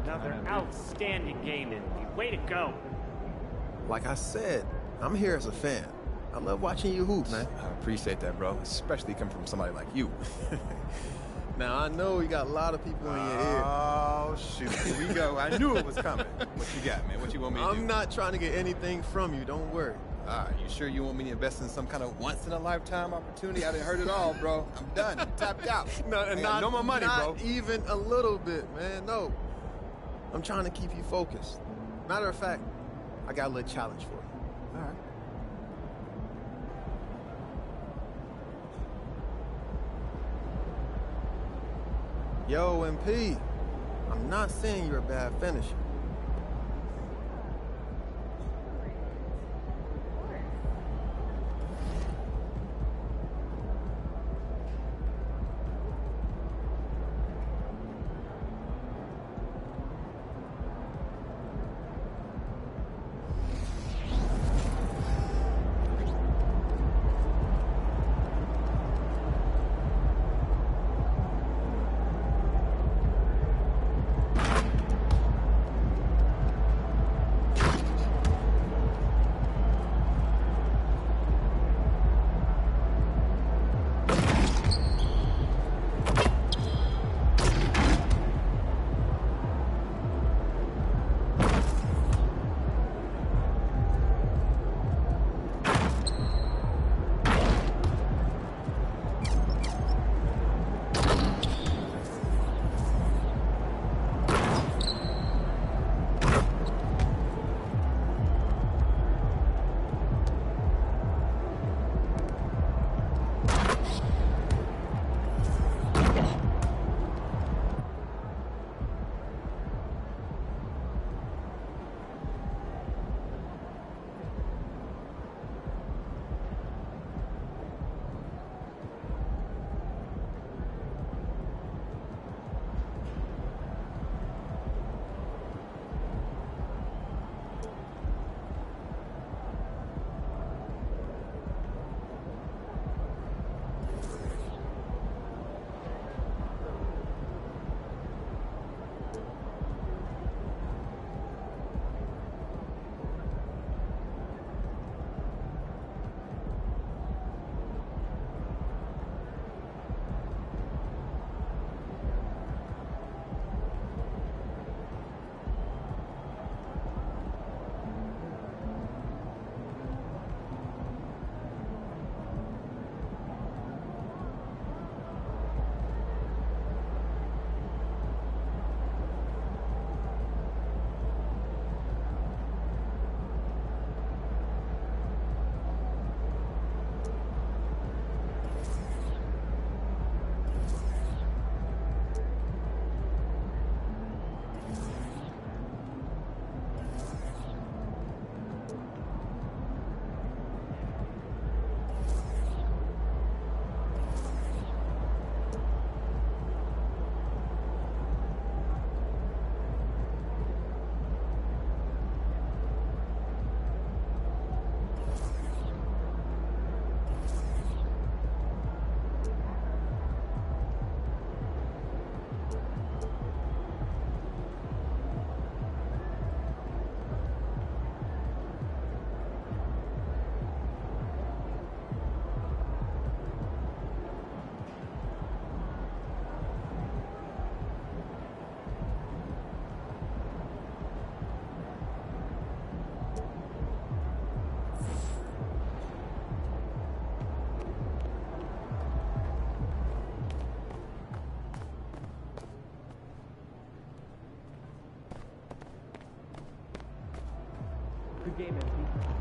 Another outstanding game, MP. Way to go. Like I said, I'm here as a fan. I love watching you hoop, man. I appreciate that, bro. Especially coming from somebody like you. Now, I know you got a lot of people in your ear. Oh, shoot. Here we go. I knew it was coming. What you got, man? What you want me to do? I'm not trying to get anything from you. Don't worry. All right. You sure you want me to invest in some kind of once-in-a-lifetime opportunity? I didn't heard it all, bro. I'm done. I'm tapped out. No more money, bro. Not even a little bit, man. No. I'm trying to keep you focused. Matter of fact, I got a little challenge for you. All right. Yo, MP, I'm not saying you're a bad finisher. Good game, MP.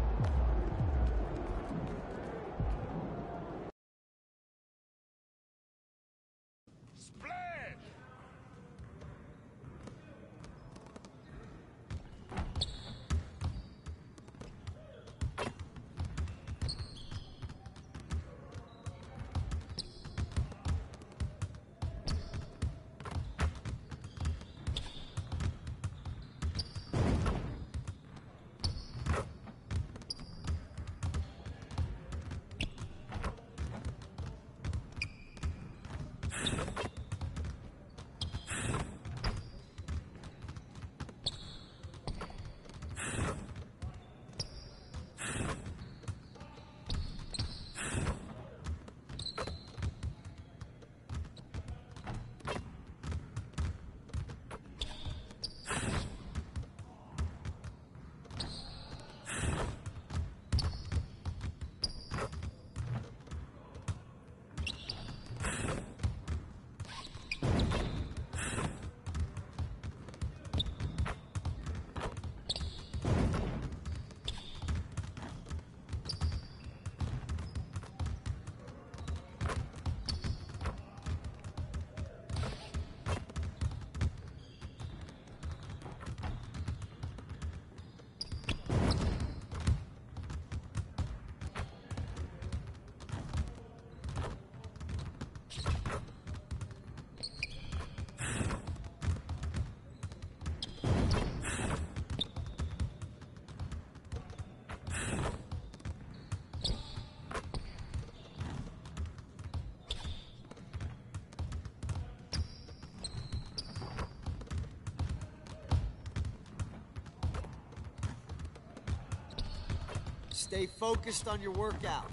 Stay focused on your workout.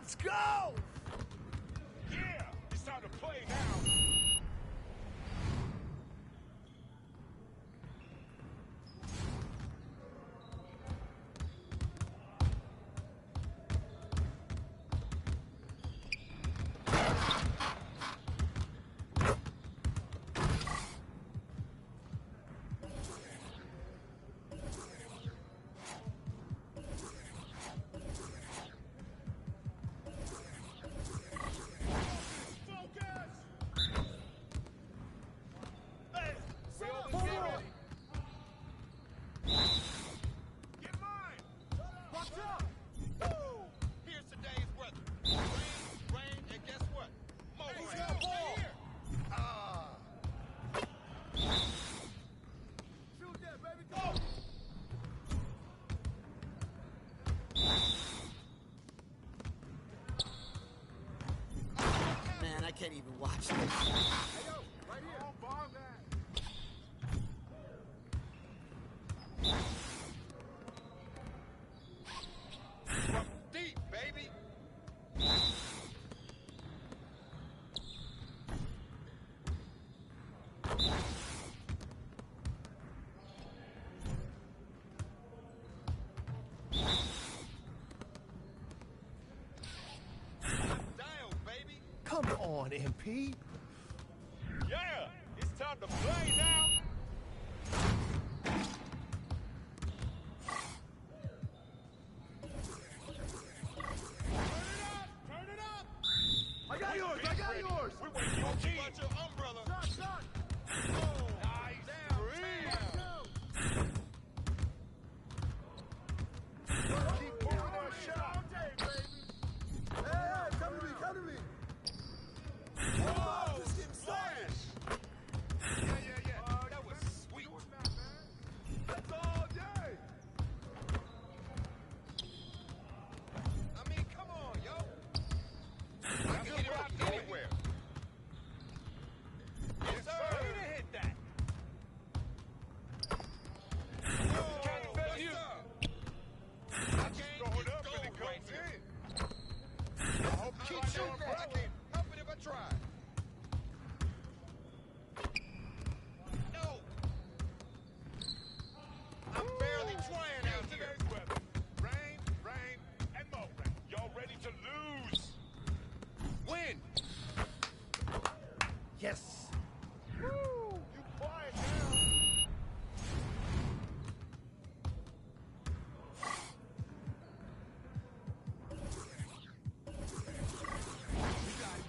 Let's go! Yeah, it's time to play now. can't even watch this. Hey, yo, right here. Oh, bomb that. From deep, baby. Come on, MP. Yeah, it's time to play now. Turn it up. I got yours. I got yours. We're waiting on you. Watch your umbrella. Shot. Oh, nice. Keep pouring that shot. Hey, come to me, come to me. Whoa, just getting started. Yeah. That was sweet. That's all day. I mean, come on, yo. I can hit it from anywhere. Yes, sir. Way to hit that. What's up? I can't throw it up and it goes in. I hope keep shooting that. I can't help it if I try. No. I'm barely trying out here. Today's weather. Rain, and more rain. Y'all ready to lose? Win. Yes. Woo! You quiet now.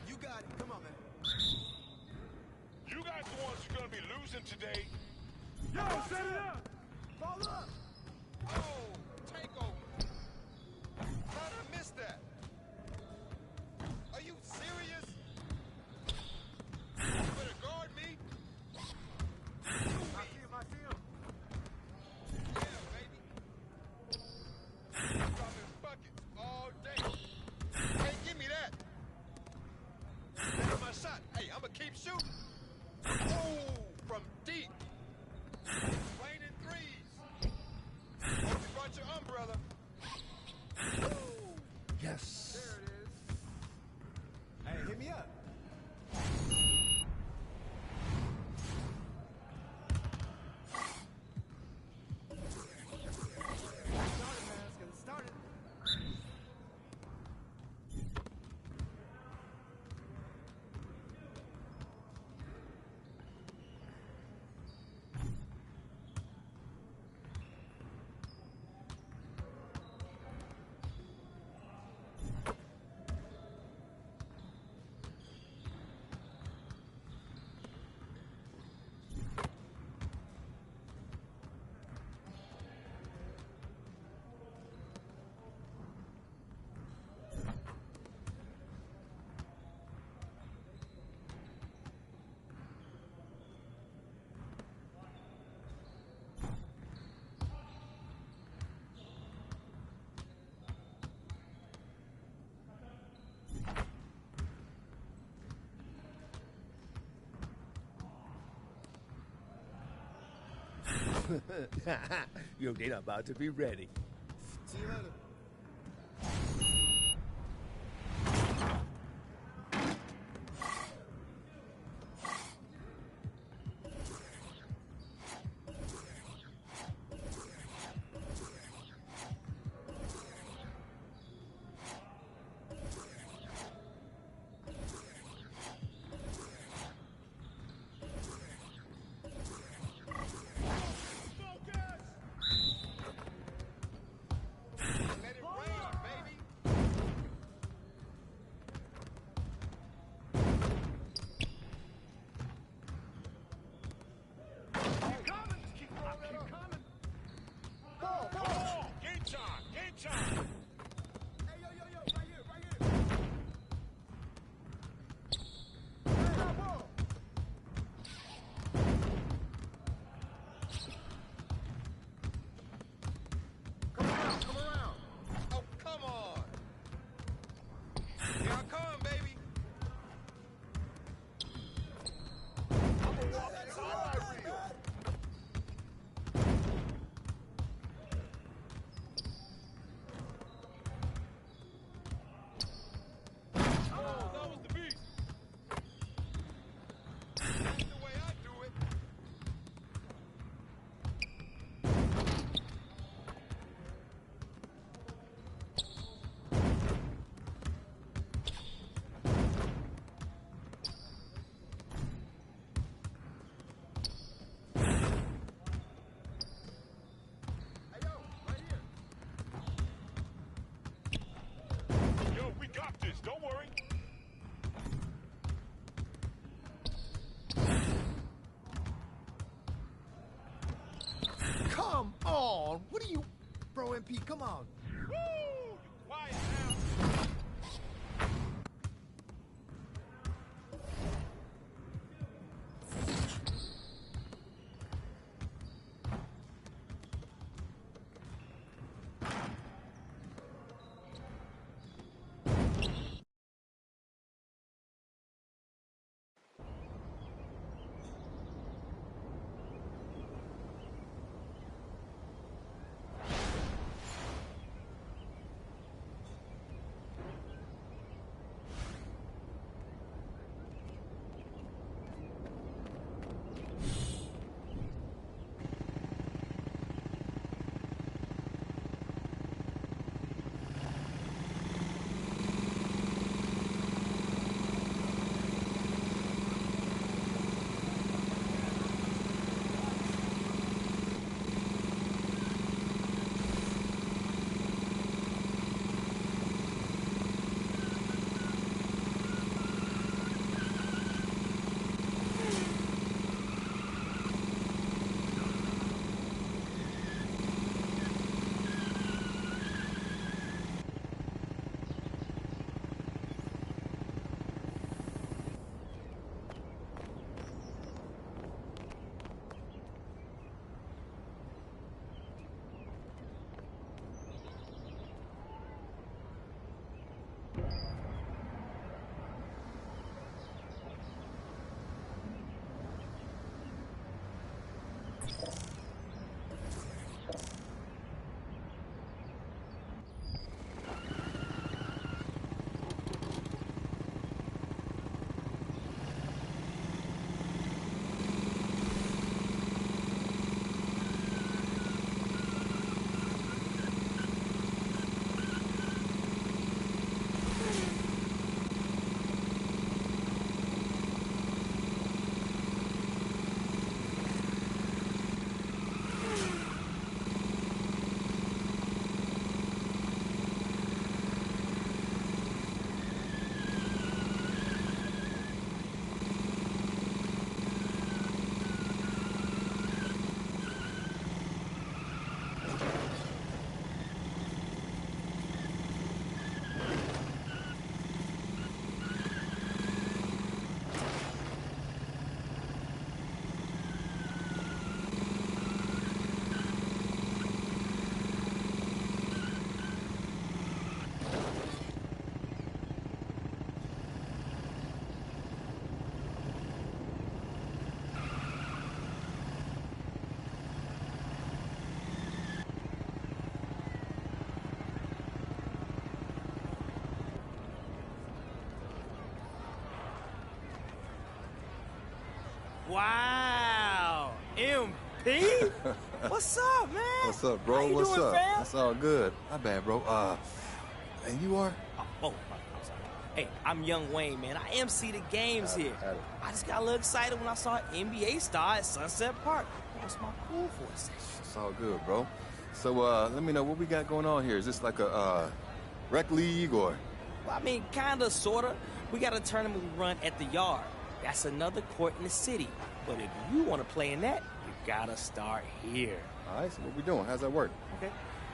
You got it. Come on, man. You guys the ones who are gonna be losing today. Yo, set it up. Ball up. Oh, take over. How'd I miss that? Are you serious? You better guard me. I see him. Yeah, baby. Dropping buckets all day. Hey, give me that. That's my shot. Hey, I'ma keep shooting. Oh, from deep. Raining threes. Hope you brought your umbrella. Yes. There it is. Hey, hit me up. Started. Yo, they're about to be ready. See you later. bro, MP. Come on. Woo! Quiet now. Wow, MP? What's up, man? What's up, bro? How you What's doing, up? fam? That's all good. My bad, bro. And you are? Oh, I'm sorry. Hey, I'm Young Wayne, man. I MC the games here. I just got a little excited when I saw an NBA star at Sunset Park. Lost my cool for a second. It's all good, bro. So, let me know what we got going on here. Is this like a rec league or? Well, I mean, kinda, sorta. We got a tournament we run at the Yard. That's another court in the city. But if you want to play in that, you gotta start here. All right, so what we doing? How's that work? Okay.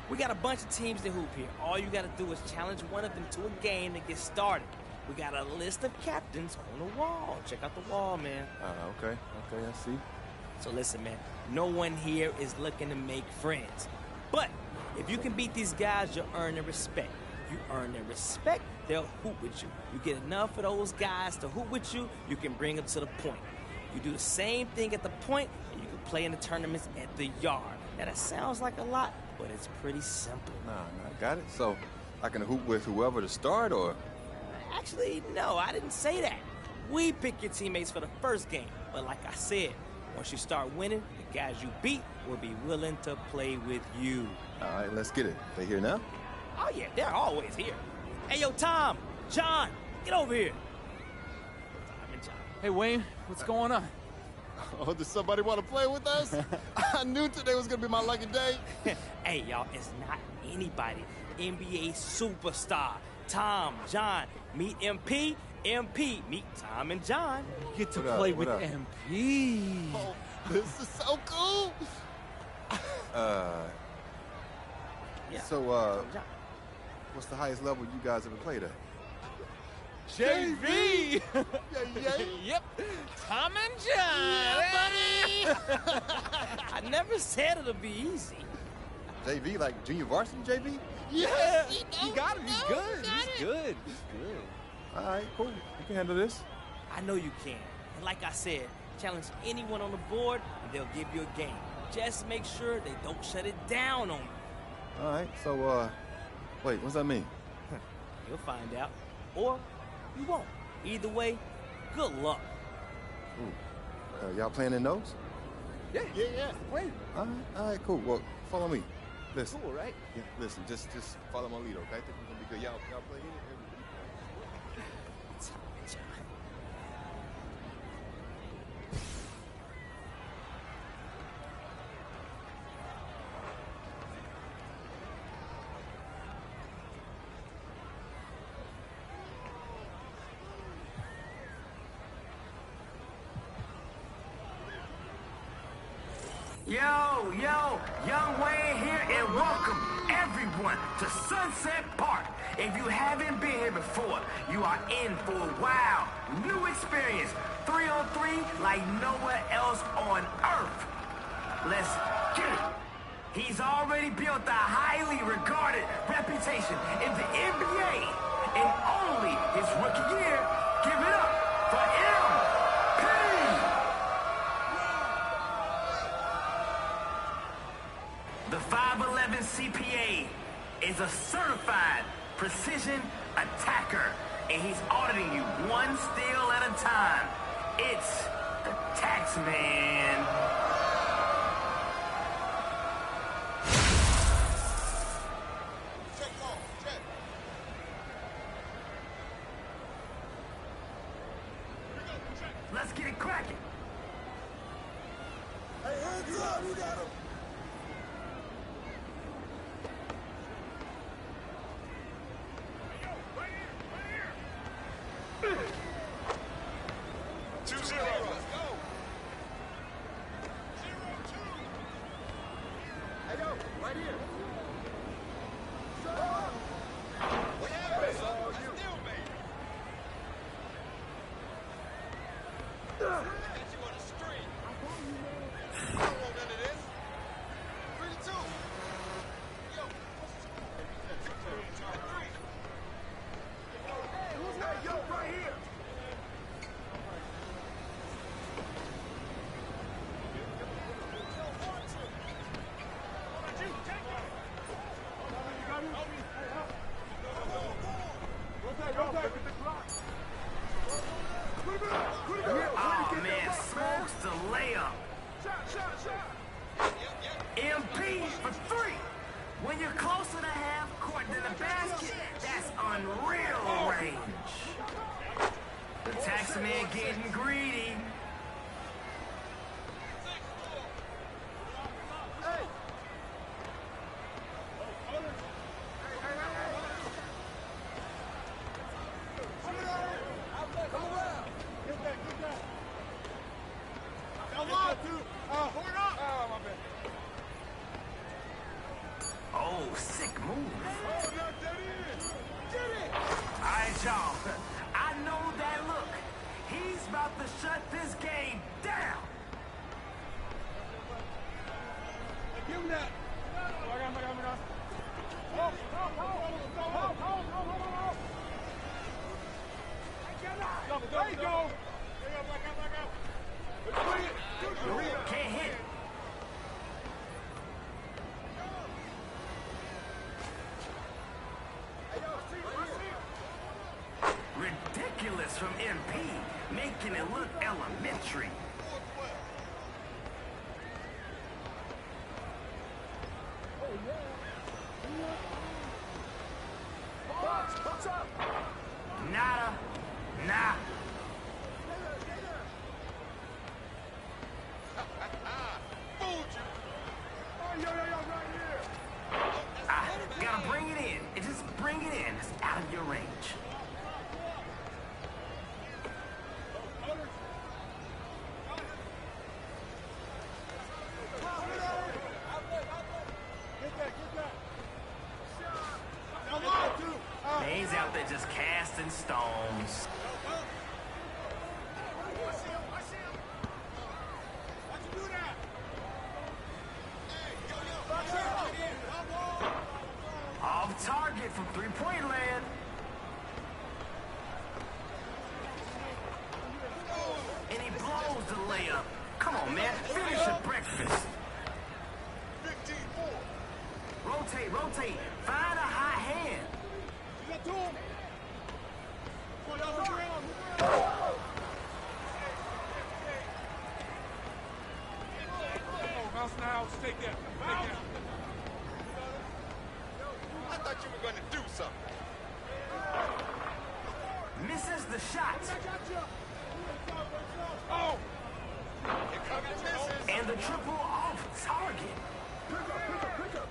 We got a bunch of teams that hoop here. All you gotta do is challenge one of them to a game to get started. We got a list of captains on the wall. Check out the wall, man. Okay, I see. So listen, man, no one here is looking to make friends. But if you can beat these guys, you'll earn their respect. You earn their respect, they'll hoop with you. You get enough of those guys to hoop with you, you can bring them to the point. You do the same thing at the point, and you can play in the tournaments at the Yard. Now, that sounds like a lot, but it's pretty simple. Nah, I got it. So, I can hoop with whoever to start, or? Actually, no, I didn't say that. We pick your teammates for the first game. But like I said, once you start winning, the guys you beat will be willing to play with you. All right, let's get it. They here now? Oh, yeah, they're always here. Hey, yo, Tom, John, get over here. Hey, Wayne, what's going on? Oh, does somebody want to play with us? I knew today was going to be my lucky day. Hey, y'all, it's not anybody. NBA superstar. Tom, John, meet MP. MP, meet Tom and John. You get to play with MP. Oh, this is so cool. Yeah. So, what's the highest level you guys ever played at? JV! Yeah. Yep. Tom and John. Yeah, buddy. I never said it'll be easy. JV, like junior varsity JV? Yeah. He got it. He's good. He's good. All right, cool. You can handle this. I know you can. And like I said, challenge anyone on the board, and they'll give you a game. Just make sure they don't shut it down on you. All right, so, wait, what's that mean? You'll find out. Or you won't. Either way, good luck. Ooh. Y'all playing in those? Yeah. Wait. All right, cool. Well, follow me. Listen. Cool, right? Yeah, listen, just follow my lead, okay? I think we're gonna be good. Y'all play in it? Yo, Young Wayne here, and welcome everyone to Sunset Park. If you haven't been here before, you are in for a wild, new experience. 3-on-3 like nowhere else on Earth. Let's get it. He's already built a highly regarded reputation in the NBA. In only his rookie year, give it up for MP! The 5'11" CPA is a certified precision attacker, and he's auditing you one steal at a time. It's the Tax Man. Let's get it cracking. Hey, hands up, you got him. Oh man, smokes the layup. MP for 3. When you're closer to half court than the basket, that's unreal range. The tax man getting greedy. Oh, sick move. All right, y'all. I know that look. He's about to shut this game down. Give him that. There you go. Can't hit. Ridiculous from MP, making it look elementary. Nada. Nah. Gotta bring it in. Just bring it in. It's out of your range. and stones. Off target from three-point land. And he blows the layup. Come on, man. Finish your breakfast. Rotate, rotate. Find a hot hand. Mouse in the house. Take that. I thought you were going to do something. Misses the shot. Oh! Here comes the misses. And the triple off target. Pick up.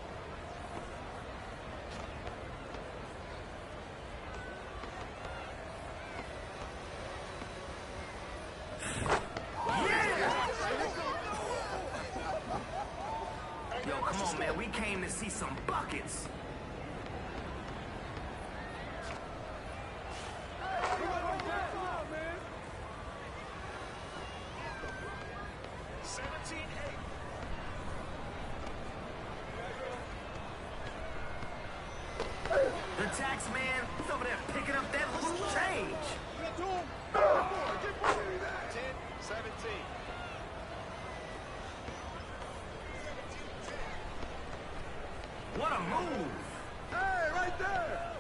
Yo, come on, man. We came to see some buckets. The tax man, he's over there picking up that loose change. 10-17. What a move. Hey, right there.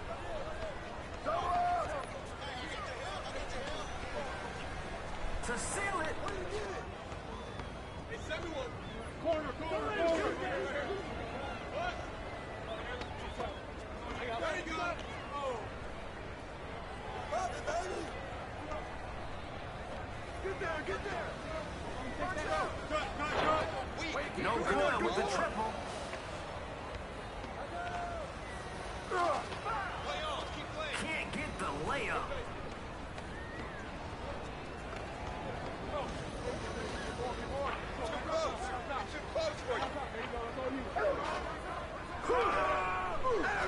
To seal it. Hey, 7-1. Corner. There you go. Oh. Pop it, baby. Get there. Cut. No good with the triple. Can't get the layup.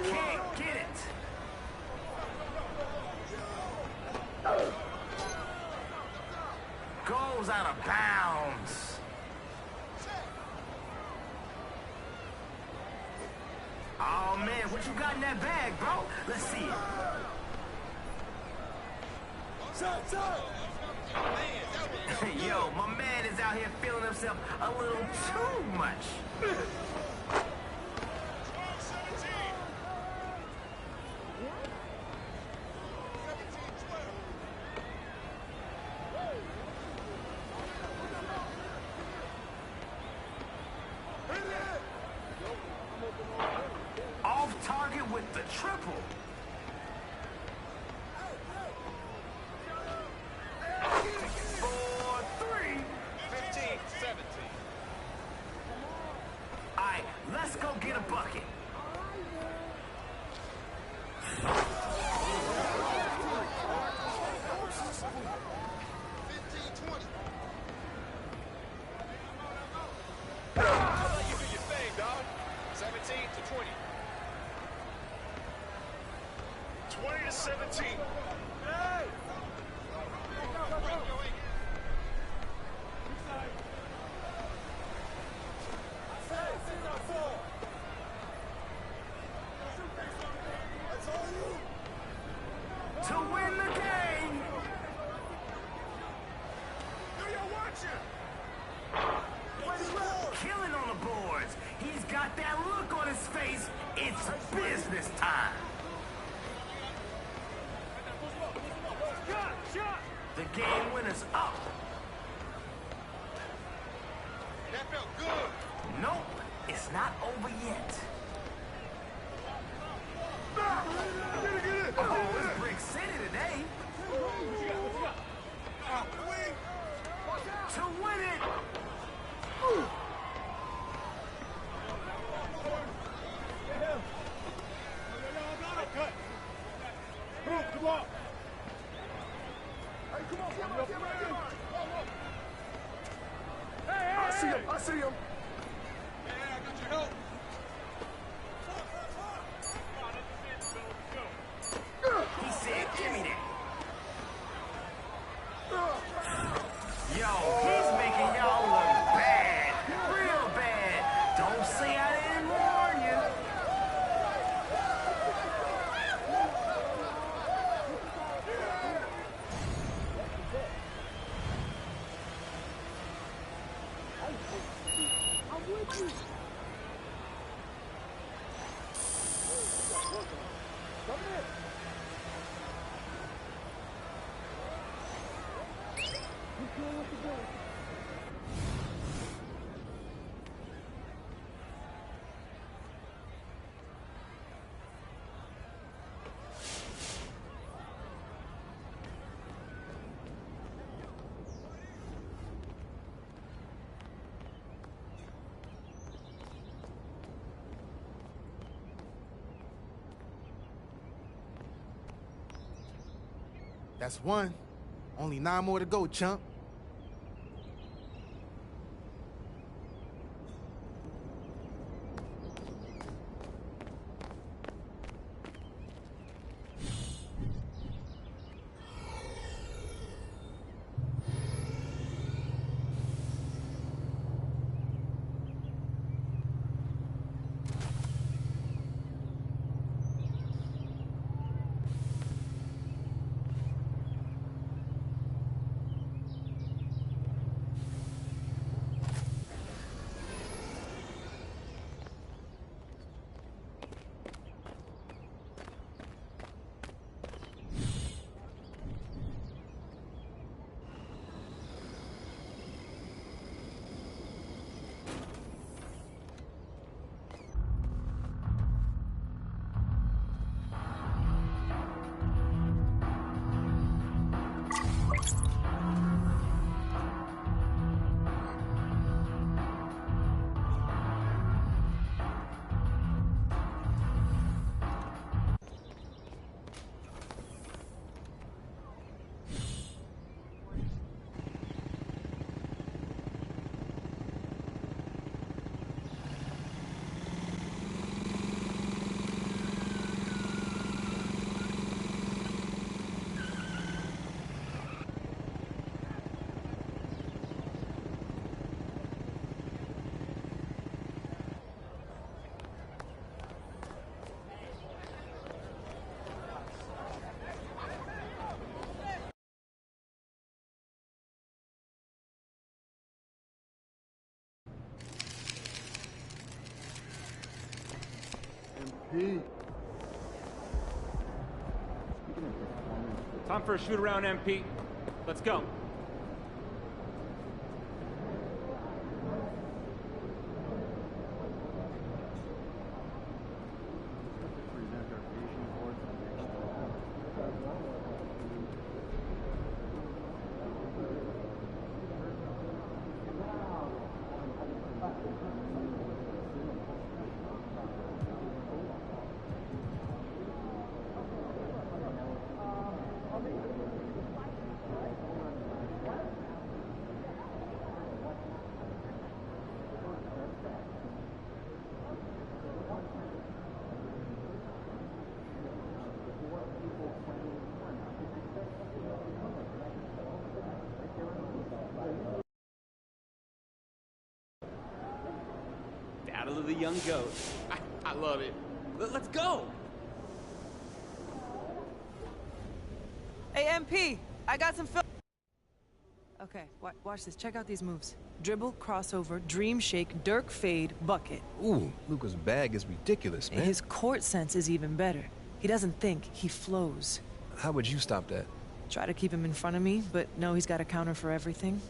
Can't get it. Goes out of bounds. Oh, man, what you got in that bag, bro? Let's see it. Yo, my man is out here feeling himself a little too much. Off target with the triple. For three. 15-17. All right, let's go get a bucket. How about you do your thing, dog? 17-20. 20-17. Hey! To win the game. Killing on the boards. He's got that look on his face. It's business time. The game winner's up. That felt good. Nope, it's not over yet. Oh, it's Brick City today. To win it. Come on. I see him. Yeah, I got your help. He said, give me that. That's one. Only 9 more to go, chump. MP. Time for a shoot around, MP. Let's go. Battle of the young goats. I love it. Let's go! Hey, MP, I got some film. Okay, watch this. Check out these moves. Dribble, crossover, dream shake, Dirk fade, bucket. Ooh, Luka's bag is ridiculous, man. His court sense is even better. He doesn't think, he flows. How would you stop that? Try to keep him in front of me, but no, he's got a counter for everything.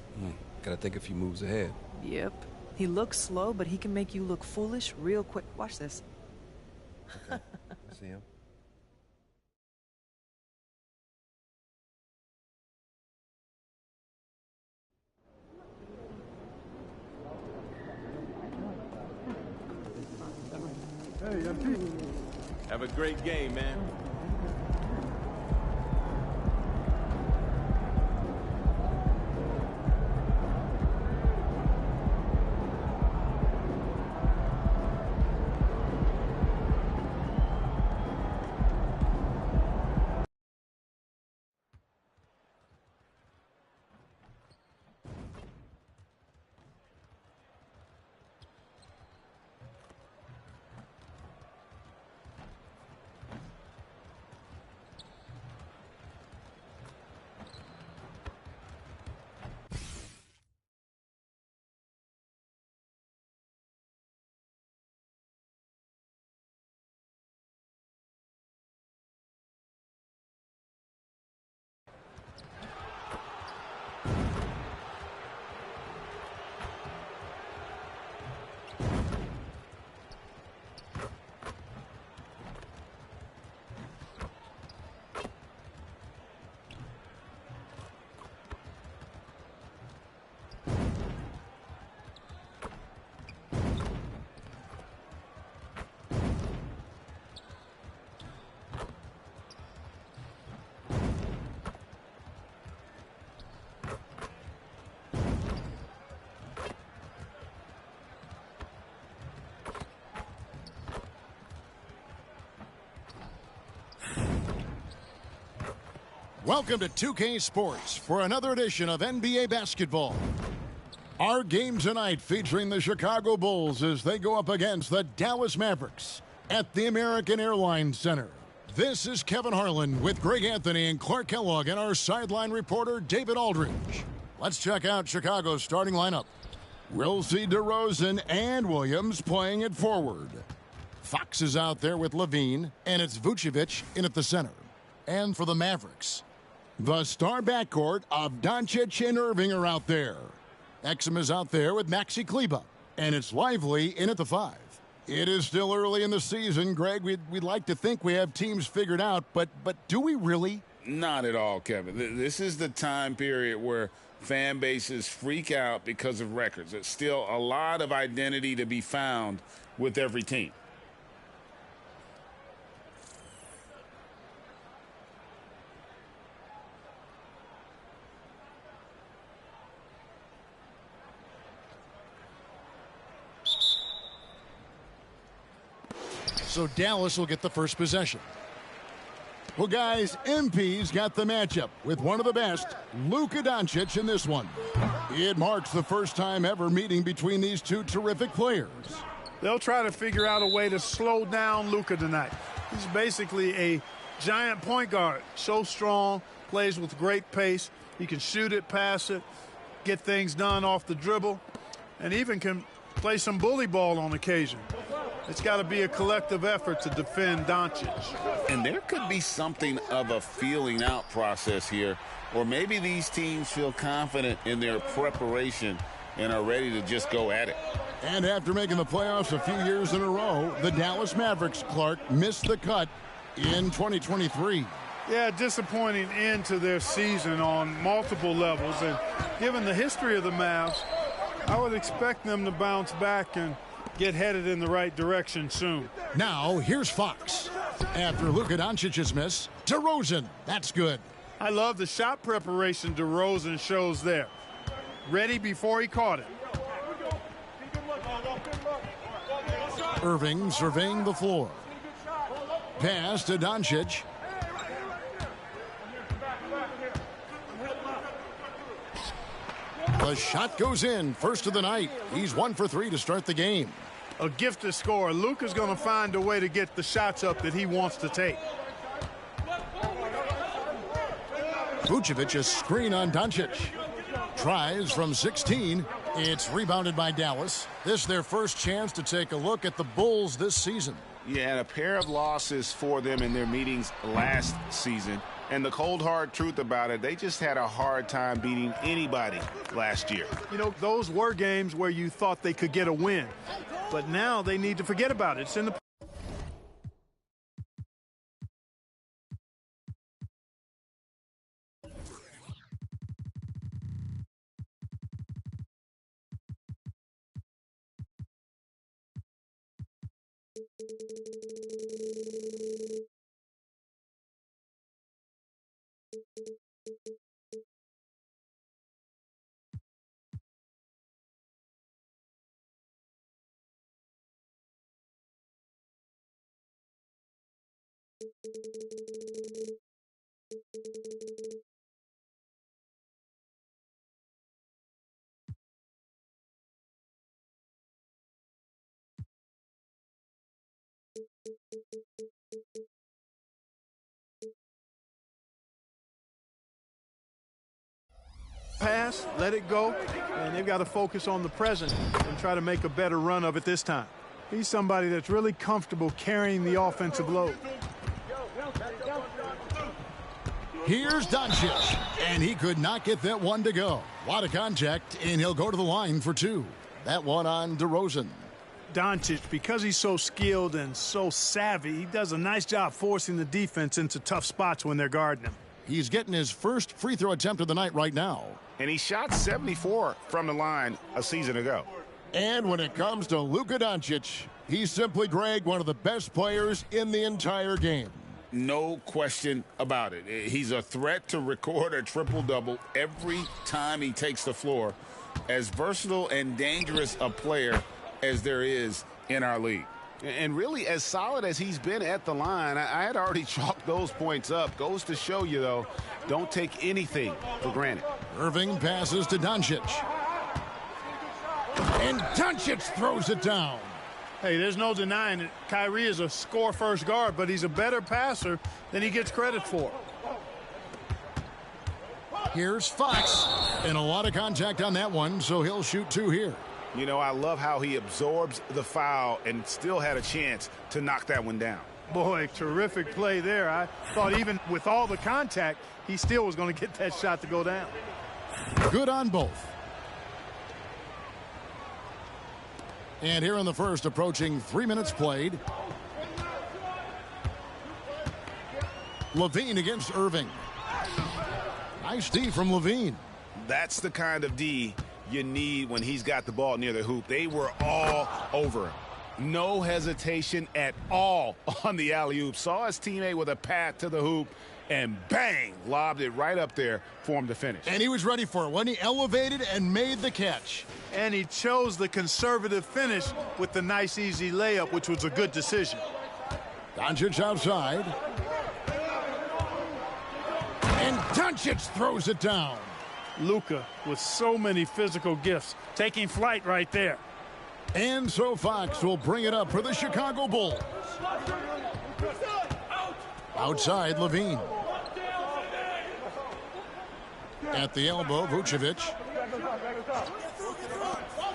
Gotta think a few moves ahead. Yep. He looks slow, but he can make you look foolish real quick. Watch this. Okay, I see him. Hey, MP. Have a great game, man. Welcome to 2K Sports for another edition of NBA basketball. Our game tonight featuring the Chicago Bulls as they go up against the Dallas Mavericks at the American Airlines Center. This is Kevin Harlan with Greg Anthony and Clark Kellogg and our sideline reporter David Aldridge. Let's check out Chicago's starting lineup. We'll see DeRozan and Williams playing at forward. Fox is out there with Levine, and it's Vucevic in at the center. And for the Mavericks, the star backcourt of Doncic and Irving are out there. Exum is out there with Maxi Kleber, and it's Lively in at the 5. It is still early in the season, Greg. We'd like to think we have teams figured out, but do we really? Not at all, Kevin. This is the time period where fan bases freak out because of records. There's still a lot of identity to be found with every team. So Dallas will get the first possession. Well, guys, MP's got the matchup with one of the best, Luka Doncic, in this one. It marks the first time ever meeting between these two terrific players. They'll try to figure out a way to slow down Luka tonight. He's basically a giant point guard. So strong, plays with great pace. He can shoot it, pass it, get things done off the dribble, and even can play some bully ball on occasion. It's got to be a collective effort to defend Doncic. And there could be something of a feeling out process here, or maybe these teams feel confident in their preparation and are ready to just go at it. And after making the playoffs a few years in a row, the Dallas Mavericks, Clark, missed the cut in 2023. Yeah, disappointing end to their season on multiple levels. And given the history of the Mavs, I would expect them to bounce back and get headed in the right direction soon. Now, here's Fox. After Luka Doncic's miss, DeRozan. That's good. I love the shot preparation DeRozan shows there. Ready before he caught it. Irving surveying the floor. Pass to Doncic. The shot goes in. First of the night. He's 1 for 3 to start the game. A gifted scorer. Luka's going to find a way to get the shots up that he wants to take. Vucevic a screen on Doncic. Tries from 16. It's rebounded by Dallas. This is their first chance to take a look at the Bulls this season. Yeah, and a pair of losses for them in their meetings last season. And the cold, hard truth about it, they just had a hard time beating anybody last year. You know, those were games where you thought they could get a win. But now they need to forget about it. It's in the... Pass, let it go, and they've got to focus on the present and try to make a better run of it this time. He's somebody that's really comfortable carrying the offensive load. Here's Doncic, and he could not get that one to go. A lot of contact, and he'll go to the line for 2. That one on DeRozan. Doncic, because he's so skilled and so savvy, he does a nice job forcing the defense into tough spots when they're guarding him. He's getting his first free throw attempt of the night right now. And he shot 74 from the line a season ago. And when it comes to Luka Doncic, he's simply, Greg, one of the best players in the entire game. No question about it. He's a threat to record a triple-double every time he takes the floor. As versatile and dangerous a player as there is in our league. And really, as solid as he's been at the line, I had already chalked those points up. Goes to show you, though, don't take anything for granted. Irving passes to Doncic. And Doncic throws it down. Hey, there's no denying it. Kyrie is a score-first guard, but he's a better passer than he gets credit for. Here's Fox. And a lot of contact on that one, so he'll shoot 2 here. You know, I love how he absorbs the foul and still had a chance to knock that one down. Boy, terrific play there. I thought even with all the contact, he still was going to get that shot to go down. Good on both. And here in the first, approaching 3 minutes played. Levine against Irving. Nice D from Levine. That's the kind of D you need when he's got the ball near the hoop. They were all over him. No hesitation at all on the alley-oop. Saw his teammate with a path to the hoop, and bang, lobbed it right up there for him to finish. And he was ready for it when he elevated and made the catch. And he chose the conservative finish with the nice, easy layup, which was a good decision. Doncic outside. And Doncic throws it down. Luka with so many physical gifts, taking flight right there. And so Fox will bring it up for the Chicago Bulls. Outside, Levine. At the elbow, Vucevic.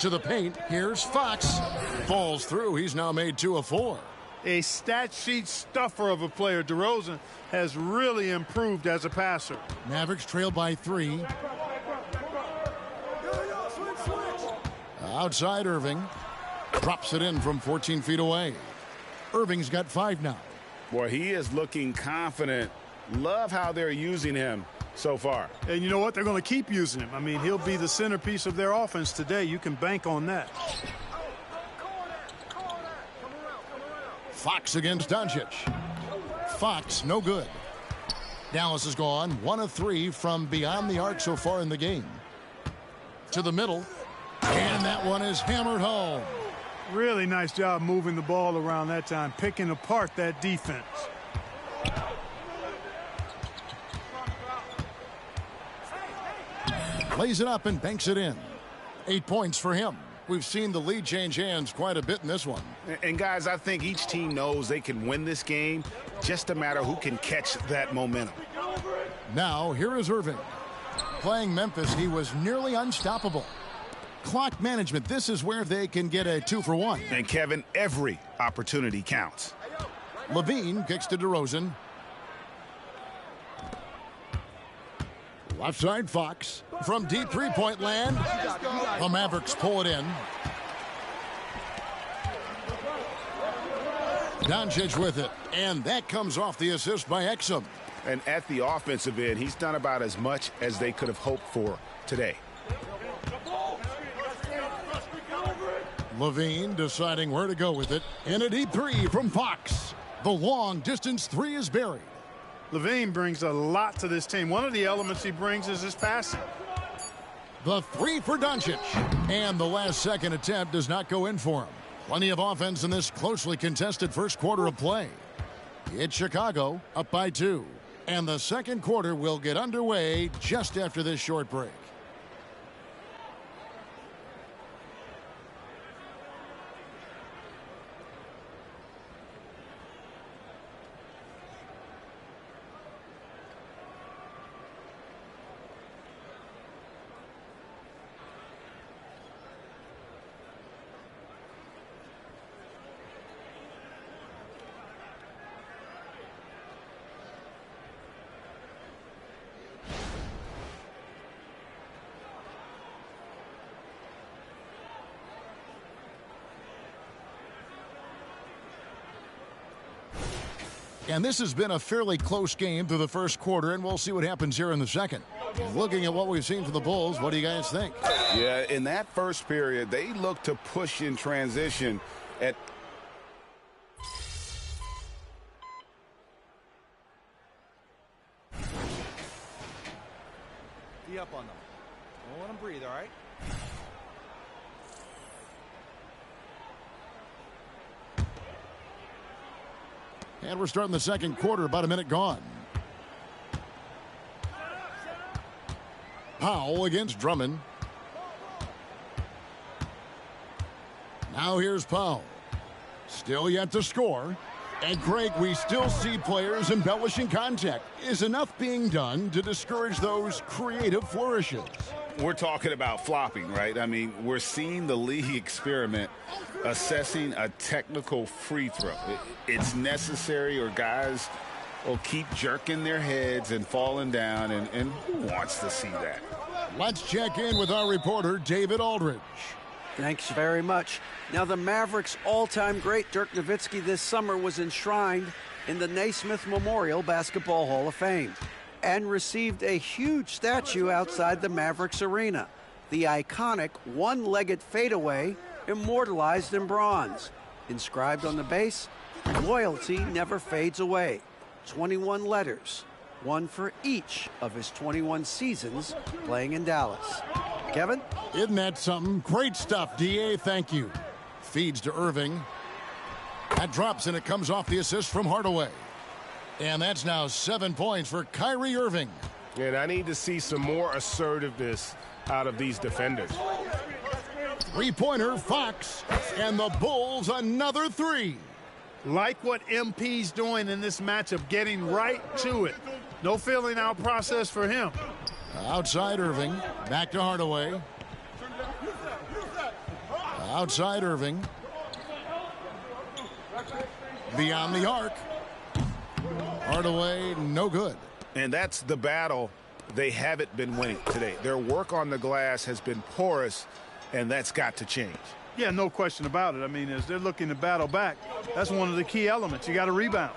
To the paint, here's Fox. Falls through, he's now made 2 of 4. A stat sheet stuffer of a player. DeRozan has really improved as a passer. Mavericks trail by 3. Outside Irving. Drops it in from 14 feet away. Irving's got 5 now. Boy, he is looking confident. Love how they're using him so far. And you know what? They're going to keep using him. I mean, he'll be the centerpiece of their offense today. You can bank on that. Fox against Doncic. Fox, no good. Dallas has gone 1 of 3 from beyond the arc so far in the game. To the middle. And that one is hammered home. Really nice job moving the ball around that time, picking apart that defense. Lays it up and banks it in. 8 points for him. We've seen the lead change hands quite a bit in this one. And guys, I think each team knows they can win this game. Just a matter who can catch that momentum. Now, here is Irving. Playing Memphis, he was nearly unstoppable. Clock management, this is where they can get a 2 for 1. And Kevin, every opportunity counts. Levine kicks to DeRozan. Left side Fox from deep 3-point land. The Mavericks pull it in. Doncic with it, and that comes off the assist by Exum. And at the offensive end, he's done about as much as they could have hoped for today. Levine deciding where to go with it. And a deep 3 from Fox. The long distance 3 is buried. Levine brings a lot to this team. One of the elements he brings is his passing. The 3 for Doncic. And the last second attempt does not go in for him. Plenty of offense in this closely contested first quarter of play. It's Chicago up by 2. And the second quarter will get underway just after this short break. And this has been a fairly close game through the first quarter, and we'll see what happens here in the second. Looking at what we've seen from the Bulls, what do you guys think? Yeah, in that first period, they looked to push in transition at... Be up on them. Don't let them breathe, all right? And we're starting the second quarter, about a minute gone. Powell against Drummond. Now here's Powell. Still yet to score. And Craig, we still see players embellishing contact. Is enough being done to discourage those creative flourishes? We're talking about flopping, right? I mean, we're seeing the league experiment assessing a technical free throw. It's necessary, or guys will keep jerking their heads and falling down, and who wants to see that? Let's check in with our reporter, David Aldridge. Thanks very much. Now, the Mavericks' all-time great Dirk Nowitzki this summer was enshrined in the Naismith Memorial Basketball Hall of Fame and received a huge statue outside the Mavericks arena. The iconic one-legged fadeaway immortalized in bronze. Inscribed on the base, loyalty never fades away. 21 letters, one for each of his 21 seasons playing in Dallas. Kevin? Isn't that something? Great stuff, D.A. Thank you. Feeds to Irving. That drops, and it comes off the assist from Hardaway. And that's now 7 points for Kyrie Irving. And I need to see some more assertiveness out of these defenders. Three-pointer, Fox. And the Bulls another three. Like what MP's doing in this matchup, getting right to it. No filling out process for him. Outside Irving. Back to Hardaway. Outside Irving. Beyond the arc. Hardaway, no good. And that's the battle they haven't been winning today. Their work on the glass has been porous, and that's got to change. Yeah, no question about it. I mean, as they're looking to battle back, that's one of the key elements. You got to rebound.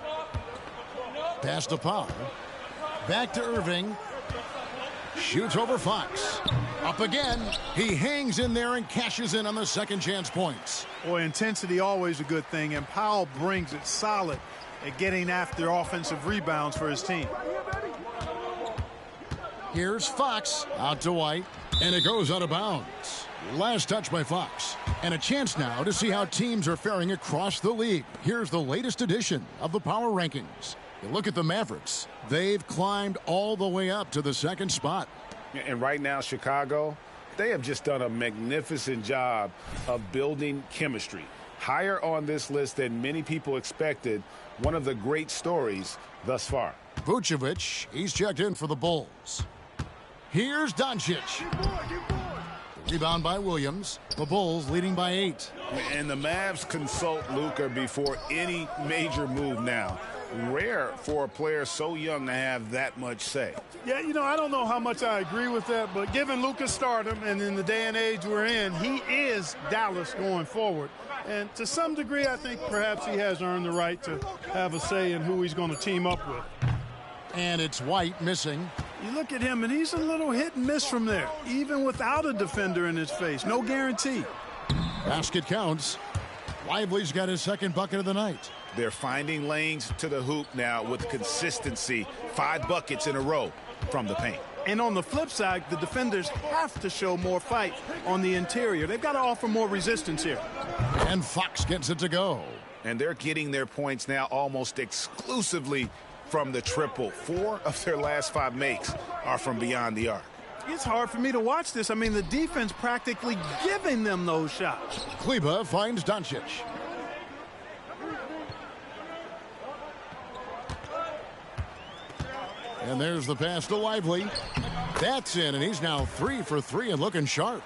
Pass to Powell. Back to Irving. Shoots over Fox. Up again. He hangs in there and cashes in on the second chance points. Boy, intensity always a good thing, and Powell brings it solid at getting after offensive rebounds for his team. Here's Fox out to White, and it goes out of bounds. Last touch by Fox. And a chance now to see how teams are faring across the league. Here's the latest edition of the Power Rankings. You look at the Mavericks. They've climbed all the way up to the second spot. And right now, Chicago, they have just done a magnificent job of building chemistry. Higher on this list than many people expected. One of the great stories thus far. Vucevic, he's checked in for the Bulls. Here's Doncic. Rebound by Williams. The Bulls leading by 8. And the Mavs consult Luka before any major move now. Rare for a player so young to have that much say. Yeah, you know, I don't know how much I agree with that, but given Luka's stardom and in the day and age we're in, he is Dallas going forward. And to some degree, I think perhaps he has earned the right to have a say in who he's going to team up with. And it's White missing. You look at him, and he's a little hit and miss from there, even without a defender in his face. No guarantee. Basket counts. Lively's got his second bucket of the night. They're finding lanes to the hoop now with consistency. 5 buckets in a row from the paint. And on the flip side, the defenders have to show more fight on the interior. They've got to offer more resistance here. And Fox gets it to go. And they're getting their points now almost exclusively from the triple. 4 of their last 5 makes are from beyond the arc. It's hard for me to watch this. I mean, the defense practically giving them those shots. Kleber finds Doncic. And there's the pass to Lively. That's in, and he's now 3 for 3 and looking sharp.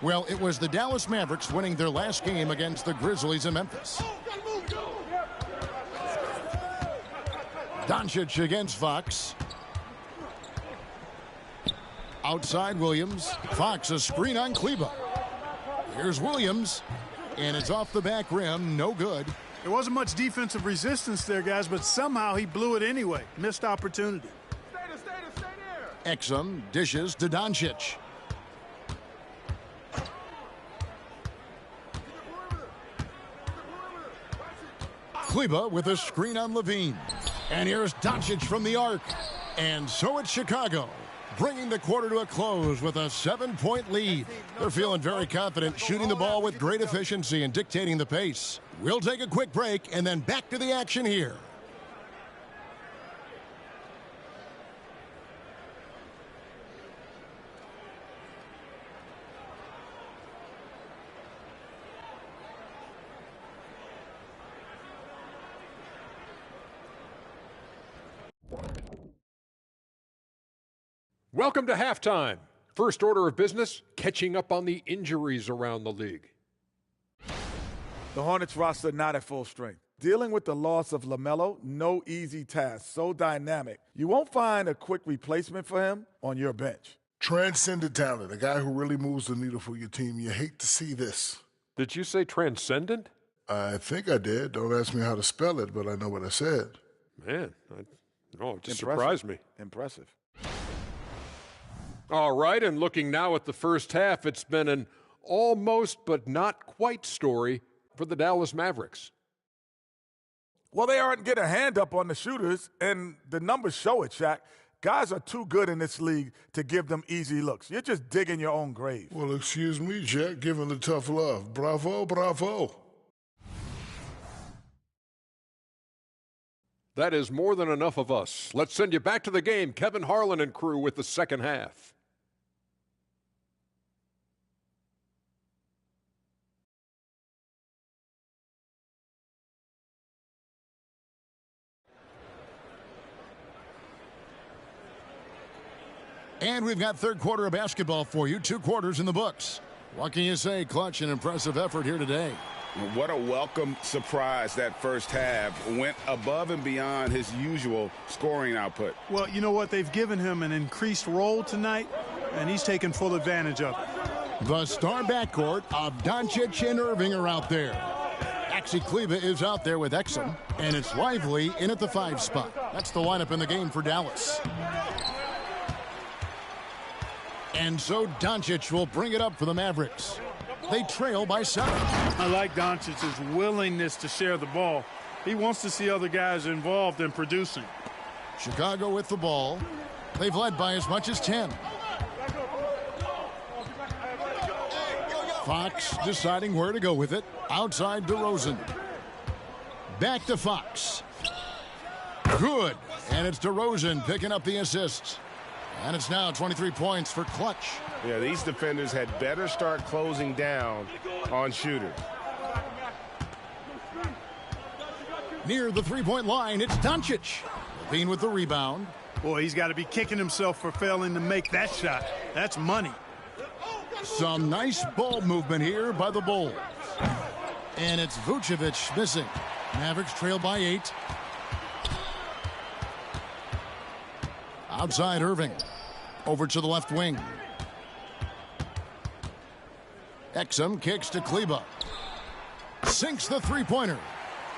Well, it was the Dallas Mavericks winning their last game against the Grizzlies in Memphis. Doncic against Fox. Outside Williams. Fox a screen on Kleber. Here's Williams. And it's off the back rim. No good. There wasn't much defensive resistance there, guys, but somehow he blew it anyway. Missed opportunity. Exum dishes to Doncic. Kleber with a screen on Levine. And here's Doncic from the arc. And so it's Chicago. bringing the quarter to a close with a 7-point lead. They're feeling very confident, shooting the ball with great efficiency and dictating the pace. We'll take a quick break and then back to the action here. Welcome to halftime. First order of business, catching up on the injuries around the league. The Hornets roster not at full strength. Dealing with the loss of LaMelo, no easy task, so dynamic. You won't find a quick replacement for him on your bench. Transcendent talent, a guy who really moves the needle for your team. You hate to see this. Did you say transcendent? I think I did. Don't ask me how to spell it, but I know what I said. Man, it just surprised me. Impressive. All right, and looking now at the first half, it's been an almost but not quite story for the Dallas Mavericks. Well, they aren't getting a hand up on the shooters, and the numbers show it, Shaq. Guys are too good in this league to give them easy looks. You're just digging your own grave. Well, excuse me, Jack, giving the tough love. Bravo, bravo. That is more than enough of us. Let's send you back to the game. Kevin Harlan and crew with the second half. And we've got third quarter of basketball for you. 2 quarters in the books. What can you say? Clutch and impressive effort here today. What a welcome surprise that first half. Went above and beyond his usual scoring output. Well, you know what? They've given him an increased role tonight, and he's taken full advantage of it. The star backcourt of Doncic and Irving are out there. Maxi Kleber is out there with Exum, and it's Lively in at the 5 spot. That's the lineup in the game for Dallas. And so Doncic will bring it up for the Mavericks. They trail by 7. I like Doncic's willingness to share the ball. He wants to see other guys involved in producing. Chicago with the ball. They've led by as much as 10. Fox deciding where to go with it. Outside DeRozan. Back to Fox. Good. And it's DeRozan picking up the assists. And it's now 23 points for Clutch. Yeah, these defenders had better start closing down on shooters. Near the 3-point line, it's Doncic. Levine with the rebound. Boy, he's got to be kicking himself for failing to make that shot. That's money. Some nice ball movement here by the Bulls. And it's Vucevic missing. Mavericks trail by 8. Outside Irving. Over to the left wing. Exum kicks to Kleber. Sinks the 3-pointer.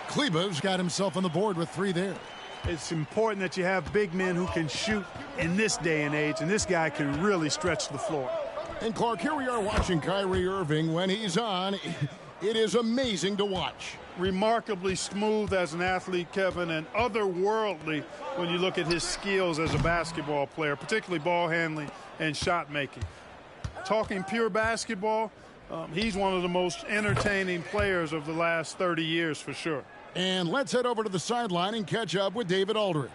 Kleber's got himself on the board with 3 there. It's important that you have big men who can shoot in this day and age, and this guy can really stretch the floor. And Clark, here we are watching Kyrie Irving. When he's on, it is amazing to watch. Remarkably smooth as an athlete, Kevin, and otherworldly when you look at his skills as a basketball player, particularly ball handling and shot making. Talking pure basketball, he's one of the most entertaining players of the last 30 years for sure. And let's head over to the sideline and catch up with David Aldridge.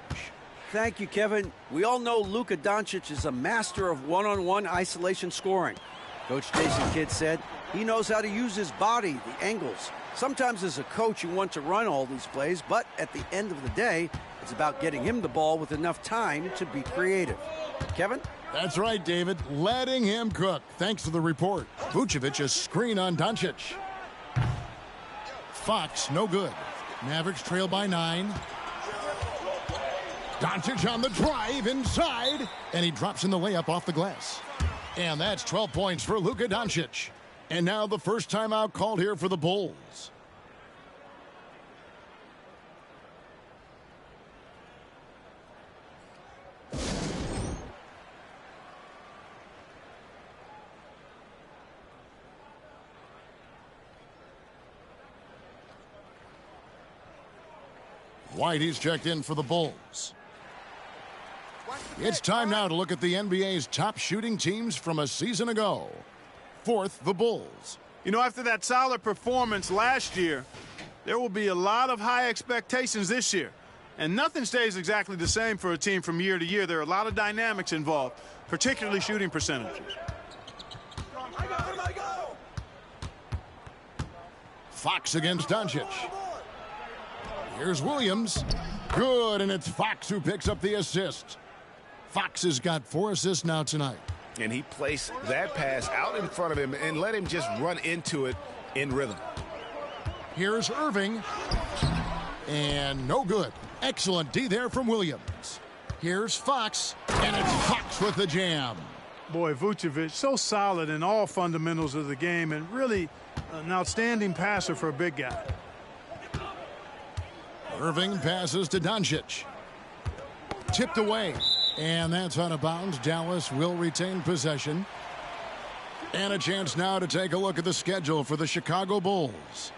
Thank you, Kevin. We all know Luka Doncic is a master of one-on-one isolation scoring. Coach Jason Kidd said he knows how to use his body, the angles. Sometimes as a coach you want to run all these plays, but at the end of the day, it's about getting him the ball with enough time to be creative. Kevin? That's right, David. Letting him cook. Thanks for the report. Vucevic a screen on Doncic. Fox, no good. Mavericks trail by 9. Doncic on the drive inside, and he drops in the layup off the glass. And that's 12 points for Luka Doncic. And now the first timeout called here for the Bulls. White, he's checked in for the Bulls. It's time now to look at the NBA's top shooting teams from a season ago. Fourth, the Bulls. You know, after that solid performance last year, there will be a lot of high expectations this year. And nothing stays exactly the same for a team from year to year. There are a lot of dynamics involved, particularly shooting percentages. Fox against Doncic. Here's Williams. Good, and it's Fox who picks up the assist. Fox has got 4 assists now tonight. And he placed that pass out in front of him and let him just run into it in rhythm. Here's Irving. And no good. Excellent D there from Williams. Here's Fox, and it's Fox with the jam. Boy, Vucevic, so solid in all fundamentals of the game and really an outstanding passer for a big guy. Irving passes to Doncic. Tipped away, and that's out of bounds. Dallas will retain possession. And a chance now to take a look at the schedule for the Chicago Bulls.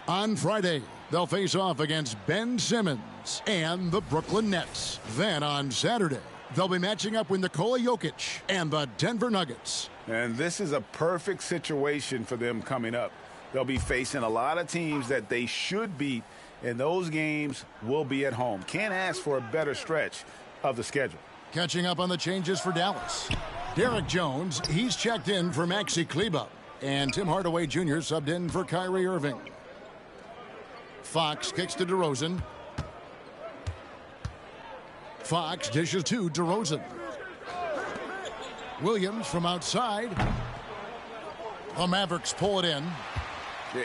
On Friday, they'll face off against Ben Simmons and the Brooklyn Nets. Then on Saturday, they'll be matching up with Nikola Jokic and the Denver Nuggets. And this is a perfect situation for them coming up. They'll be facing a lot of teams that they should beat, and those games will be at home. Can't ask for a better stretch of the schedule. Catching up on the changes for Dallas. Derek Jones, he's checked in for Maxi Kleber. And Tim Hardaway Jr. subbed in for Kyrie Irving. Fox kicks to DeRozan. Fox dishes to DeRozan. Williams from outside. The Mavericks pull it in.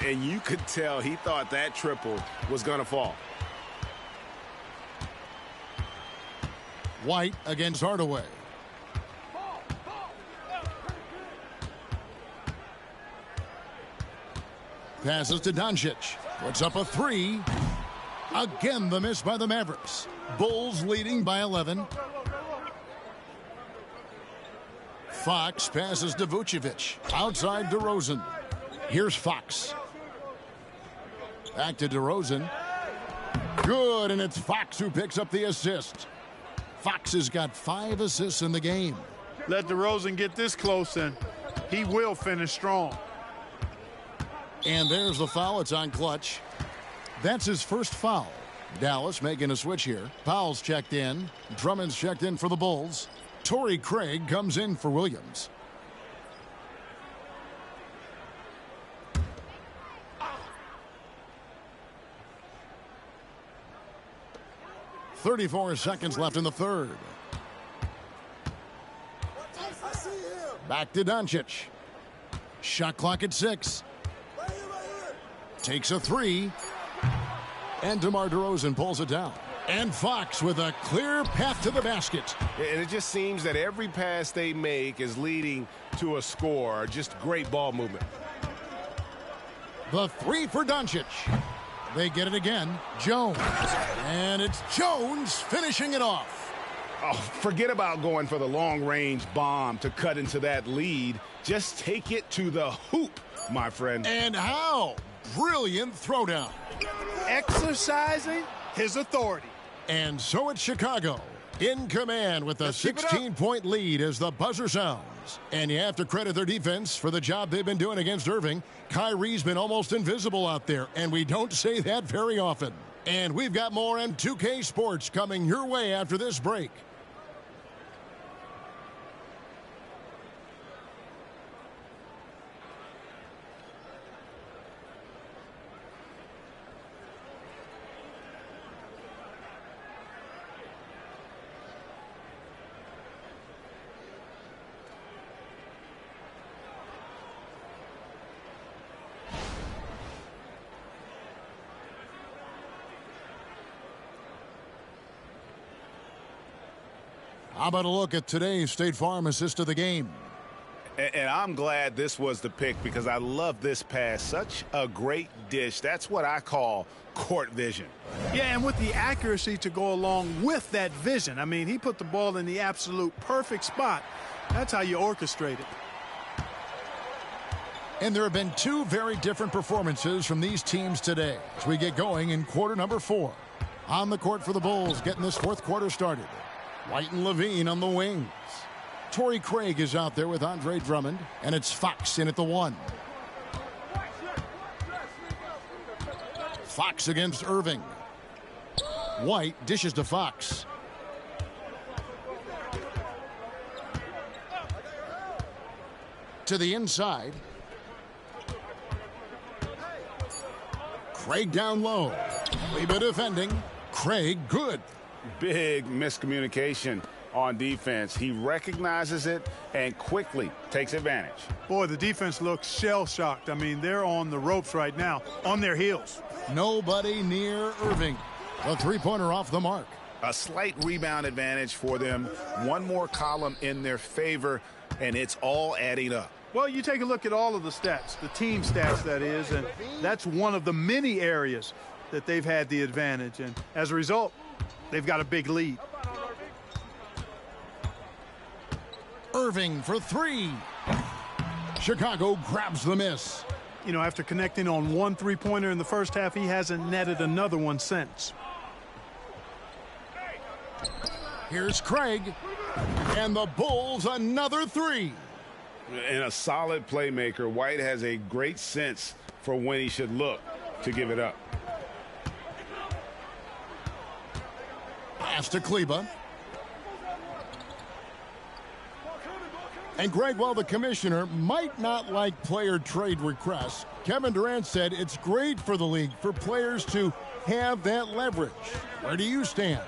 And you could tell he thought that triple was going to fall. White against Hardaway. Passes to Doncic. Puts up a 3. Again, the miss by the Mavericks. Bulls leading by 11. Fox passes to Vucevic. Outside DeRozan. Here's Fox. Back to DeRozan. Good, and it's Fox who picks up the assist. Fox has got 5 assists in the game. Let DeRozan get this close, and he will finish strong. And there's the foul. It's on Clutch. That's his first foul. Dallas making a switch here. Powell's checked in. Drummond's checked in for the Bulls. Torrey Craig comes in for Williams. .34 seconds left in the third. Back to Doncic. Shot clock at 6. Takes a 3. And DeMar DeRozan pulls it down. And Fox with a clear path to the basket. And it just seems that every pass they make is leading to a score. Just great ball movement. The 3 for Doncic. They get it again. Jones. And it's Jones finishing it off. Oh, forget about going for the long-range bomb to cut into that lead. Just take it to the hoop, my friend. And how? Brilliant throwdown. Exercising his authority. And so it's Chicago in command with a 16-point lead as the buzzer sounds. And you have to credit their defense for the job they've been doing against Irving. Kyrie's been almost invisible out there, and we don't say that very often. And we've got more M2K Sports coming your way after this break. How about a look at today's State Farm assist of the game? And I'm glad this was the pick because I love this pass. Such a great dish. That's what I call court vision. Yeah, and with the accuracy to go along with that vision. I mean, he put the ball in the absolute perfect spot. That's how you orchestrate it. And there have been 2 very different performances from these teams today as we get going in quarter number 4. On the court for the Bulls, getting this 4th quarter started. White and Levine on the wings. Torrey Craig is out there with Andre Drummond, and it's Fox in at the 1. Fox against Irving. White dishes to Fox. To the inside. Craig down low. Kleba defending. Craig good. Big miscommunication on defense. He recognizes it and quickly takes advantage. Boy, the defense looks shell-shocked. I mean, they're on the ropes right now, on their heels. Nobody near Irving. A three-pointer off the mark. A slight rebound advantage for them. One more column in their favor, and it's all adding up. Well, you take a look at all of the stats, the team stats, that is, and that's one of the many areas that they've had the advantage. And as a result, they've got a big lead. Irving for 3. Chicago grabs the miss. You know, after connecting on one three-pointer in the first half, he hasn't netted another one since. Here's Craig. And the Bulls another 3. And a solid playmaker. White has a great sense for when he should look to give it up. Pass to Kleba. And Greg, while the commissioner might not like player trade requests, Kevin Durant said it's great for the league for players to have that leverage. Where do you stand?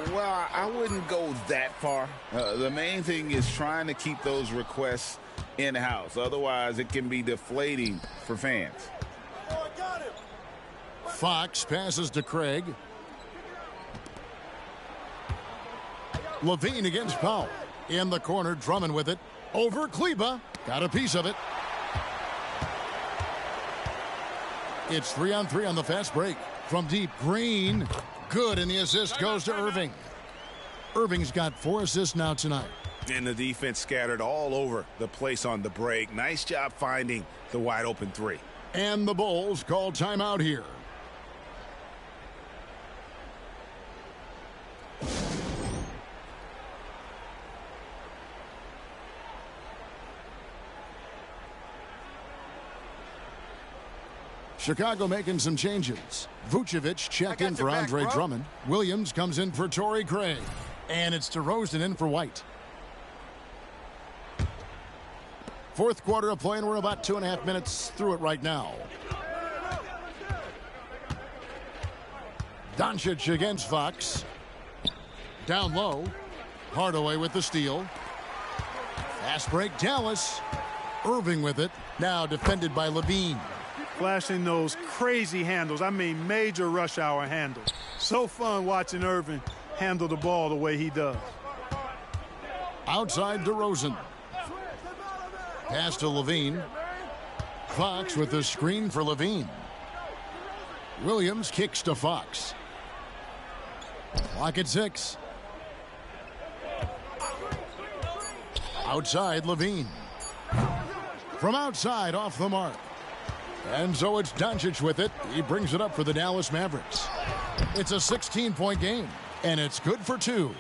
Well, I wouldn't go that far. The main thing is trying to keep those requests in-house. Otherwise, it can be deflating for fans. Fox passes to Craig. Levine against Powell. In the corner, Drummond with it. Over Kleba. Got a piece of it. It's 3-on-3 on the fast break. From deep, Green. Good, and the assist goes to Irving. Irving's got 4 assists now tonight. And the defense scattered all over the place on the break. Nice job finding the wide open 3. And the Bulls call timeout here. Chicago making some changes. Vucevic check in for Andre Drummond. Williams comes in for Torrey Craig. And it's DeRozan in for White. Fourth quarter of play, and we're about 2.5 minutes through it right now. Doncic against Fox. Down low. Hardaway with the steal. Fast break, Dallas. Irving with it. Now defended by Levine. Flashing those crazy handles. I mean, major rush hour handles. So fun watching Irving handle the ball the way he does. Outside DeRozan. Pass to Levine. Fox with the screen for Levine. Williams kicks to Fox. Clock at 6. Outside Levine. From outside, off the mark. And so it's Doncic with it. He brings it up for the Dallas Mavericks. It's a 16-point game, and it's good for 2.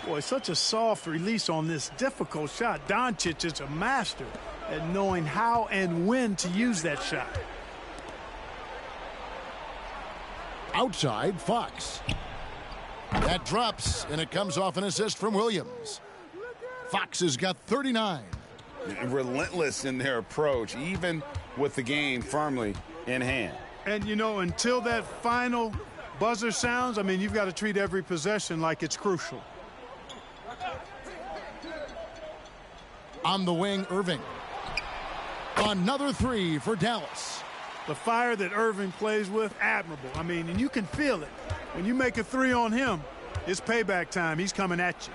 Boy, such a soft release on this difficult shot. Doncic is a master at knowing how and when to use that shot. Outside, Fox. That drops, and it comes off an assist from Williams. Fox has got 39. Relentless in their approach, even with the game firmly in hand. And, you know, until that final buzzer sounds, I mean, you've got to treat every possession like it's crucial. On the wing, Irving. Another 3 for Dallas. The fire that Irving plays with, admirable. I mean, and you can feel it. When you make a 3 on him, it's payback time. He's coming at you.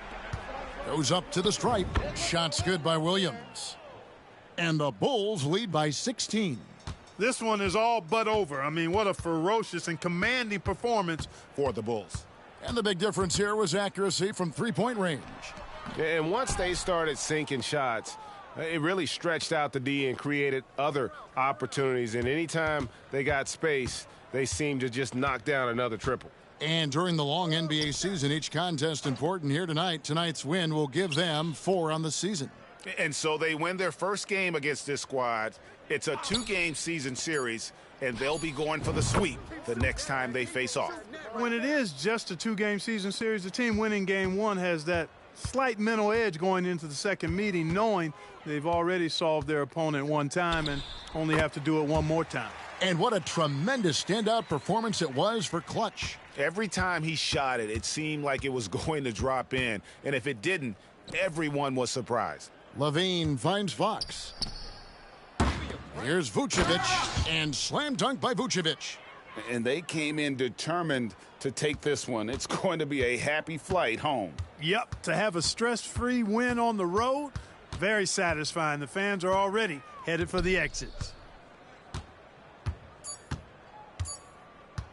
Goes up to the stripe. Shot's good by Williams. And the Bulls lead by 16. This one is all but over. I mean, what a ferocious and commanding performance for the Bulls. And the big difference here was accuracy from three-point range. And once they started sinking shots, it really stretched out the D and created other opportunities. And anytime they got space, they seemed to just knock down another triple. And during the long NBA season, each contest important here tonight. Tonight's win will give them 4 on the season. And so they win their first game against this squad. It's a 2-game season series, and they'll be going for the sweep the next time they face off. When it is just a 2-game season series, the team winning game 1 has that slight mental edge going into the second meeting, knowing they've already solved their opponent one time and only have to do it one more time. And what a tremendous standout performance it was for Clutch. Every time he shot it, it seemed like it was going to drop in. And if it didn't, everyone was surprised. Levine finds Fox. Here's Vucevic, and slam dunk by Vucevic. And they came in determined to take this one. It's going to be a happy flight home. Yep, to have a stress-free win on the road, very satisfying. The fans are already headed for the exits.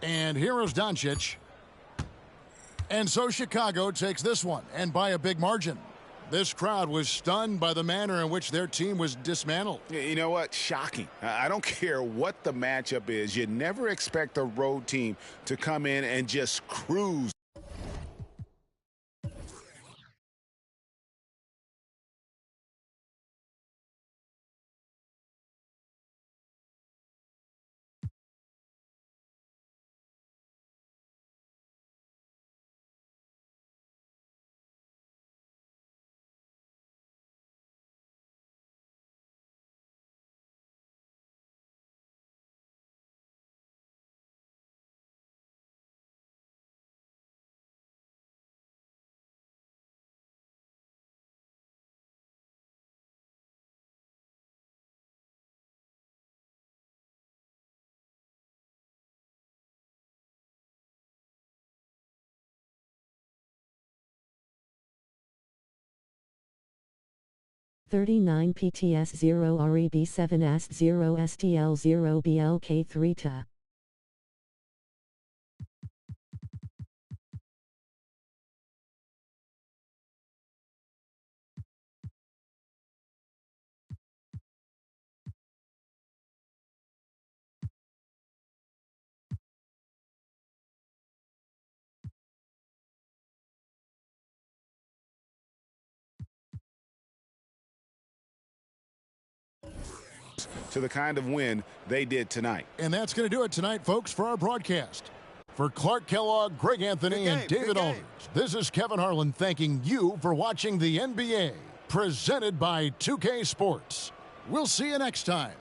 And here is Doncic. And so Chicago takes this one, and by a big margin. This crowd was stunned by the manner in which their team was dismantled. You know what? Shocking. I don't care what the matchup is. You never expect a road team to come in and just cruise. (39 PTS 0 REB 7 AST 0 STL 0 BLK 3 TA). To the kind of win they did tonight. And that's going to do it tonight, folks, for our broadcast. For Clark Kellogg, Greg Anthony, and David Aldridge, this is Kevin Harlan thanking you for watching the NBA, presented by 2K Sports. We'll see you next time.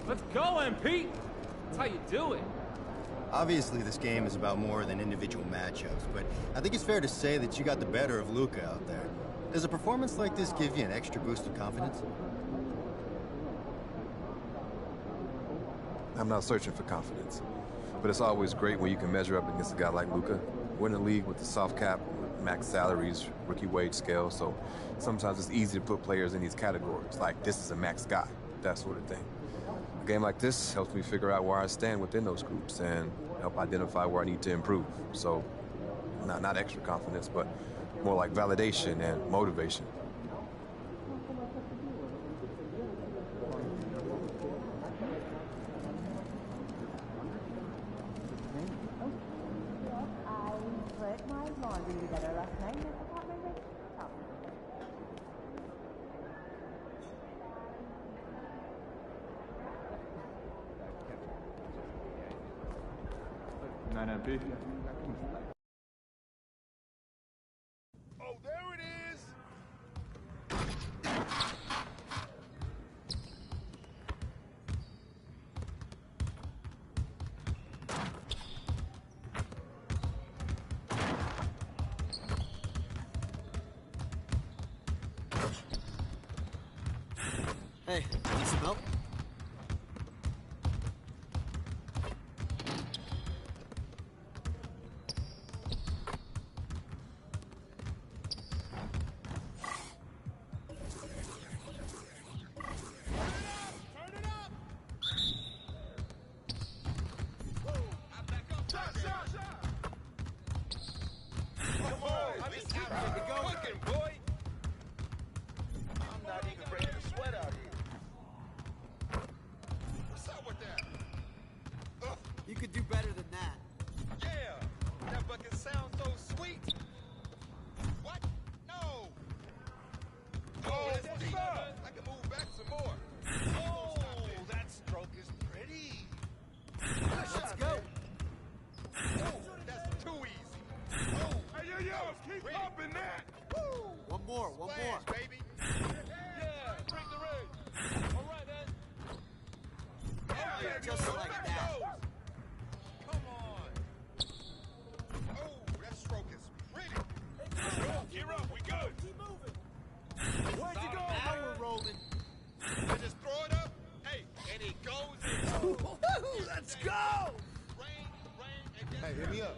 Let's go, MP! That's how you do it. Obviously, this game is about more than individual matchups, but I think it's fair to say that you got the better of Luka out there. Does a performance like this give you an extra boost of confidence? I'm not searching for confidence, but it's always great when you can measure up against a guy like Luka. We're in a league with the soft cap, max salaries, rookie wage scale, so sometimes it's easy to put players in these categories, like this is a max guy, that sort of thing. A game like this helps me figure out where I stand within those groups and help identify where I need to improve. So, not extra confidence, but more like validation and motivation. 9MP. Oh, there it is. Hey, need some help? You could do better than that. Yeah, that bucket sounds so sweet. What? No. Oh, that's deep. I can move back some more. Oh, that stroke is pretty. Let's go. Oh, that's too easy. Oh, hey, yo, keep pumping that. Woo. One more, one more. Baby. Yeah, bring the rain. All right, man. Yeah, just like that. Come on. Oh, that stroke is pretty. Let's go. Gear up. We good. Keep moving. Where'd you go? Now we're rolling. I just throw it up. Hey, and it goes in. Let's go. Hey, hit me up.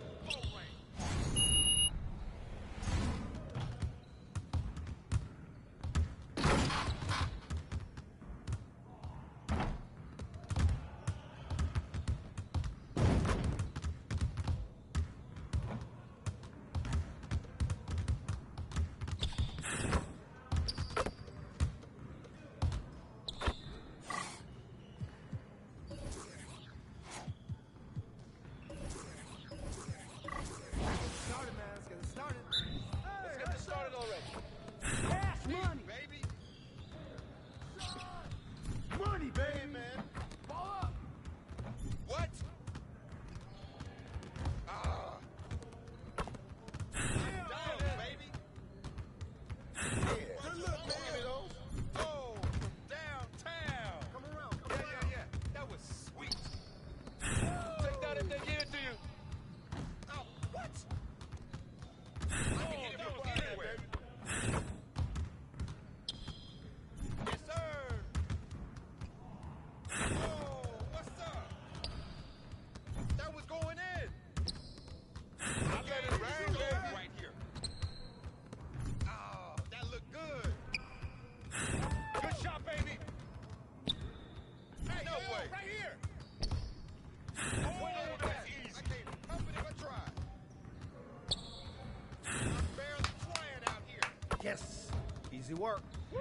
Yes. Easy work. Woo!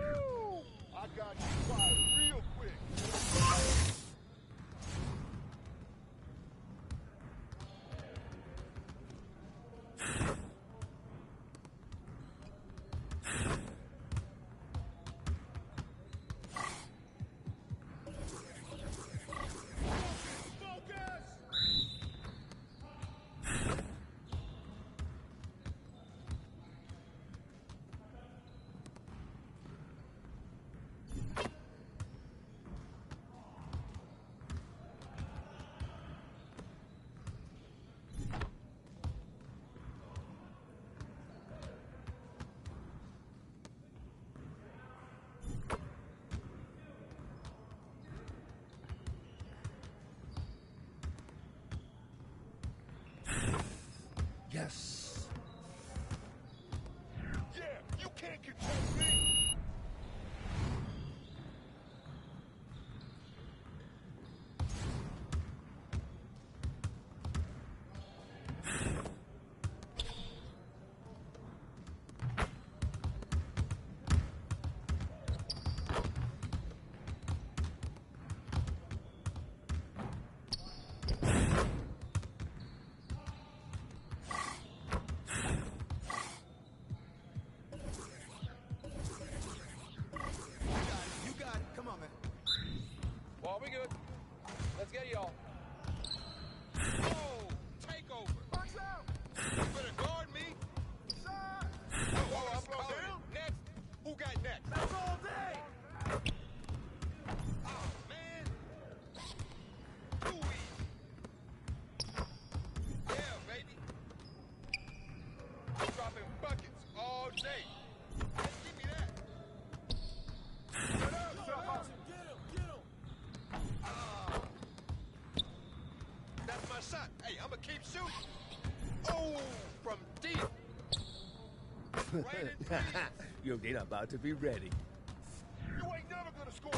I got you quiet real quick. Yes. Yeah, you can't control me. Ball, we good. Let's get y'all. Oh, take Hey, I'm gonna keep shooting. Oh, from deep. Right in deep. Yo, they're about to be ready. You ain't never gonna score.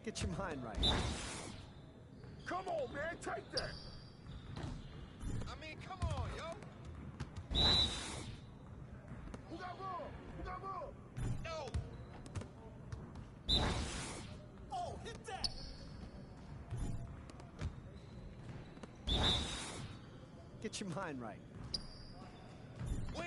Get your mind right. Come on, man, take that. I mean, come on, yo. Who got ball? Who got ball? No. Oh, hit that. Get your mind right. Win.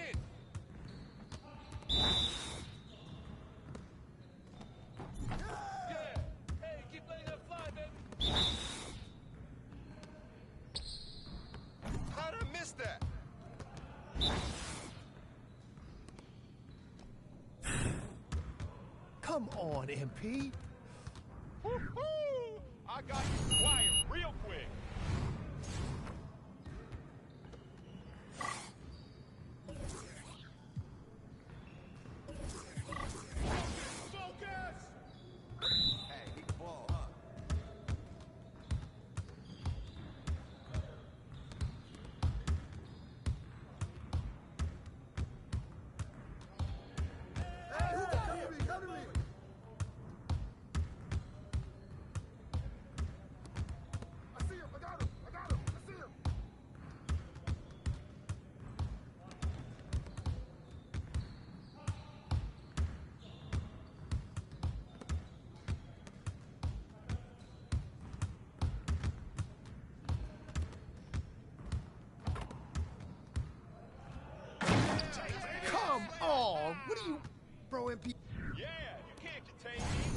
How'd I miss that? Come on, MP. Woo-hoo! I got you quiet real quick. Focus! Hey, he can ball, huh? Come on! What are you, bro, MP? Yeah, you can't contain me.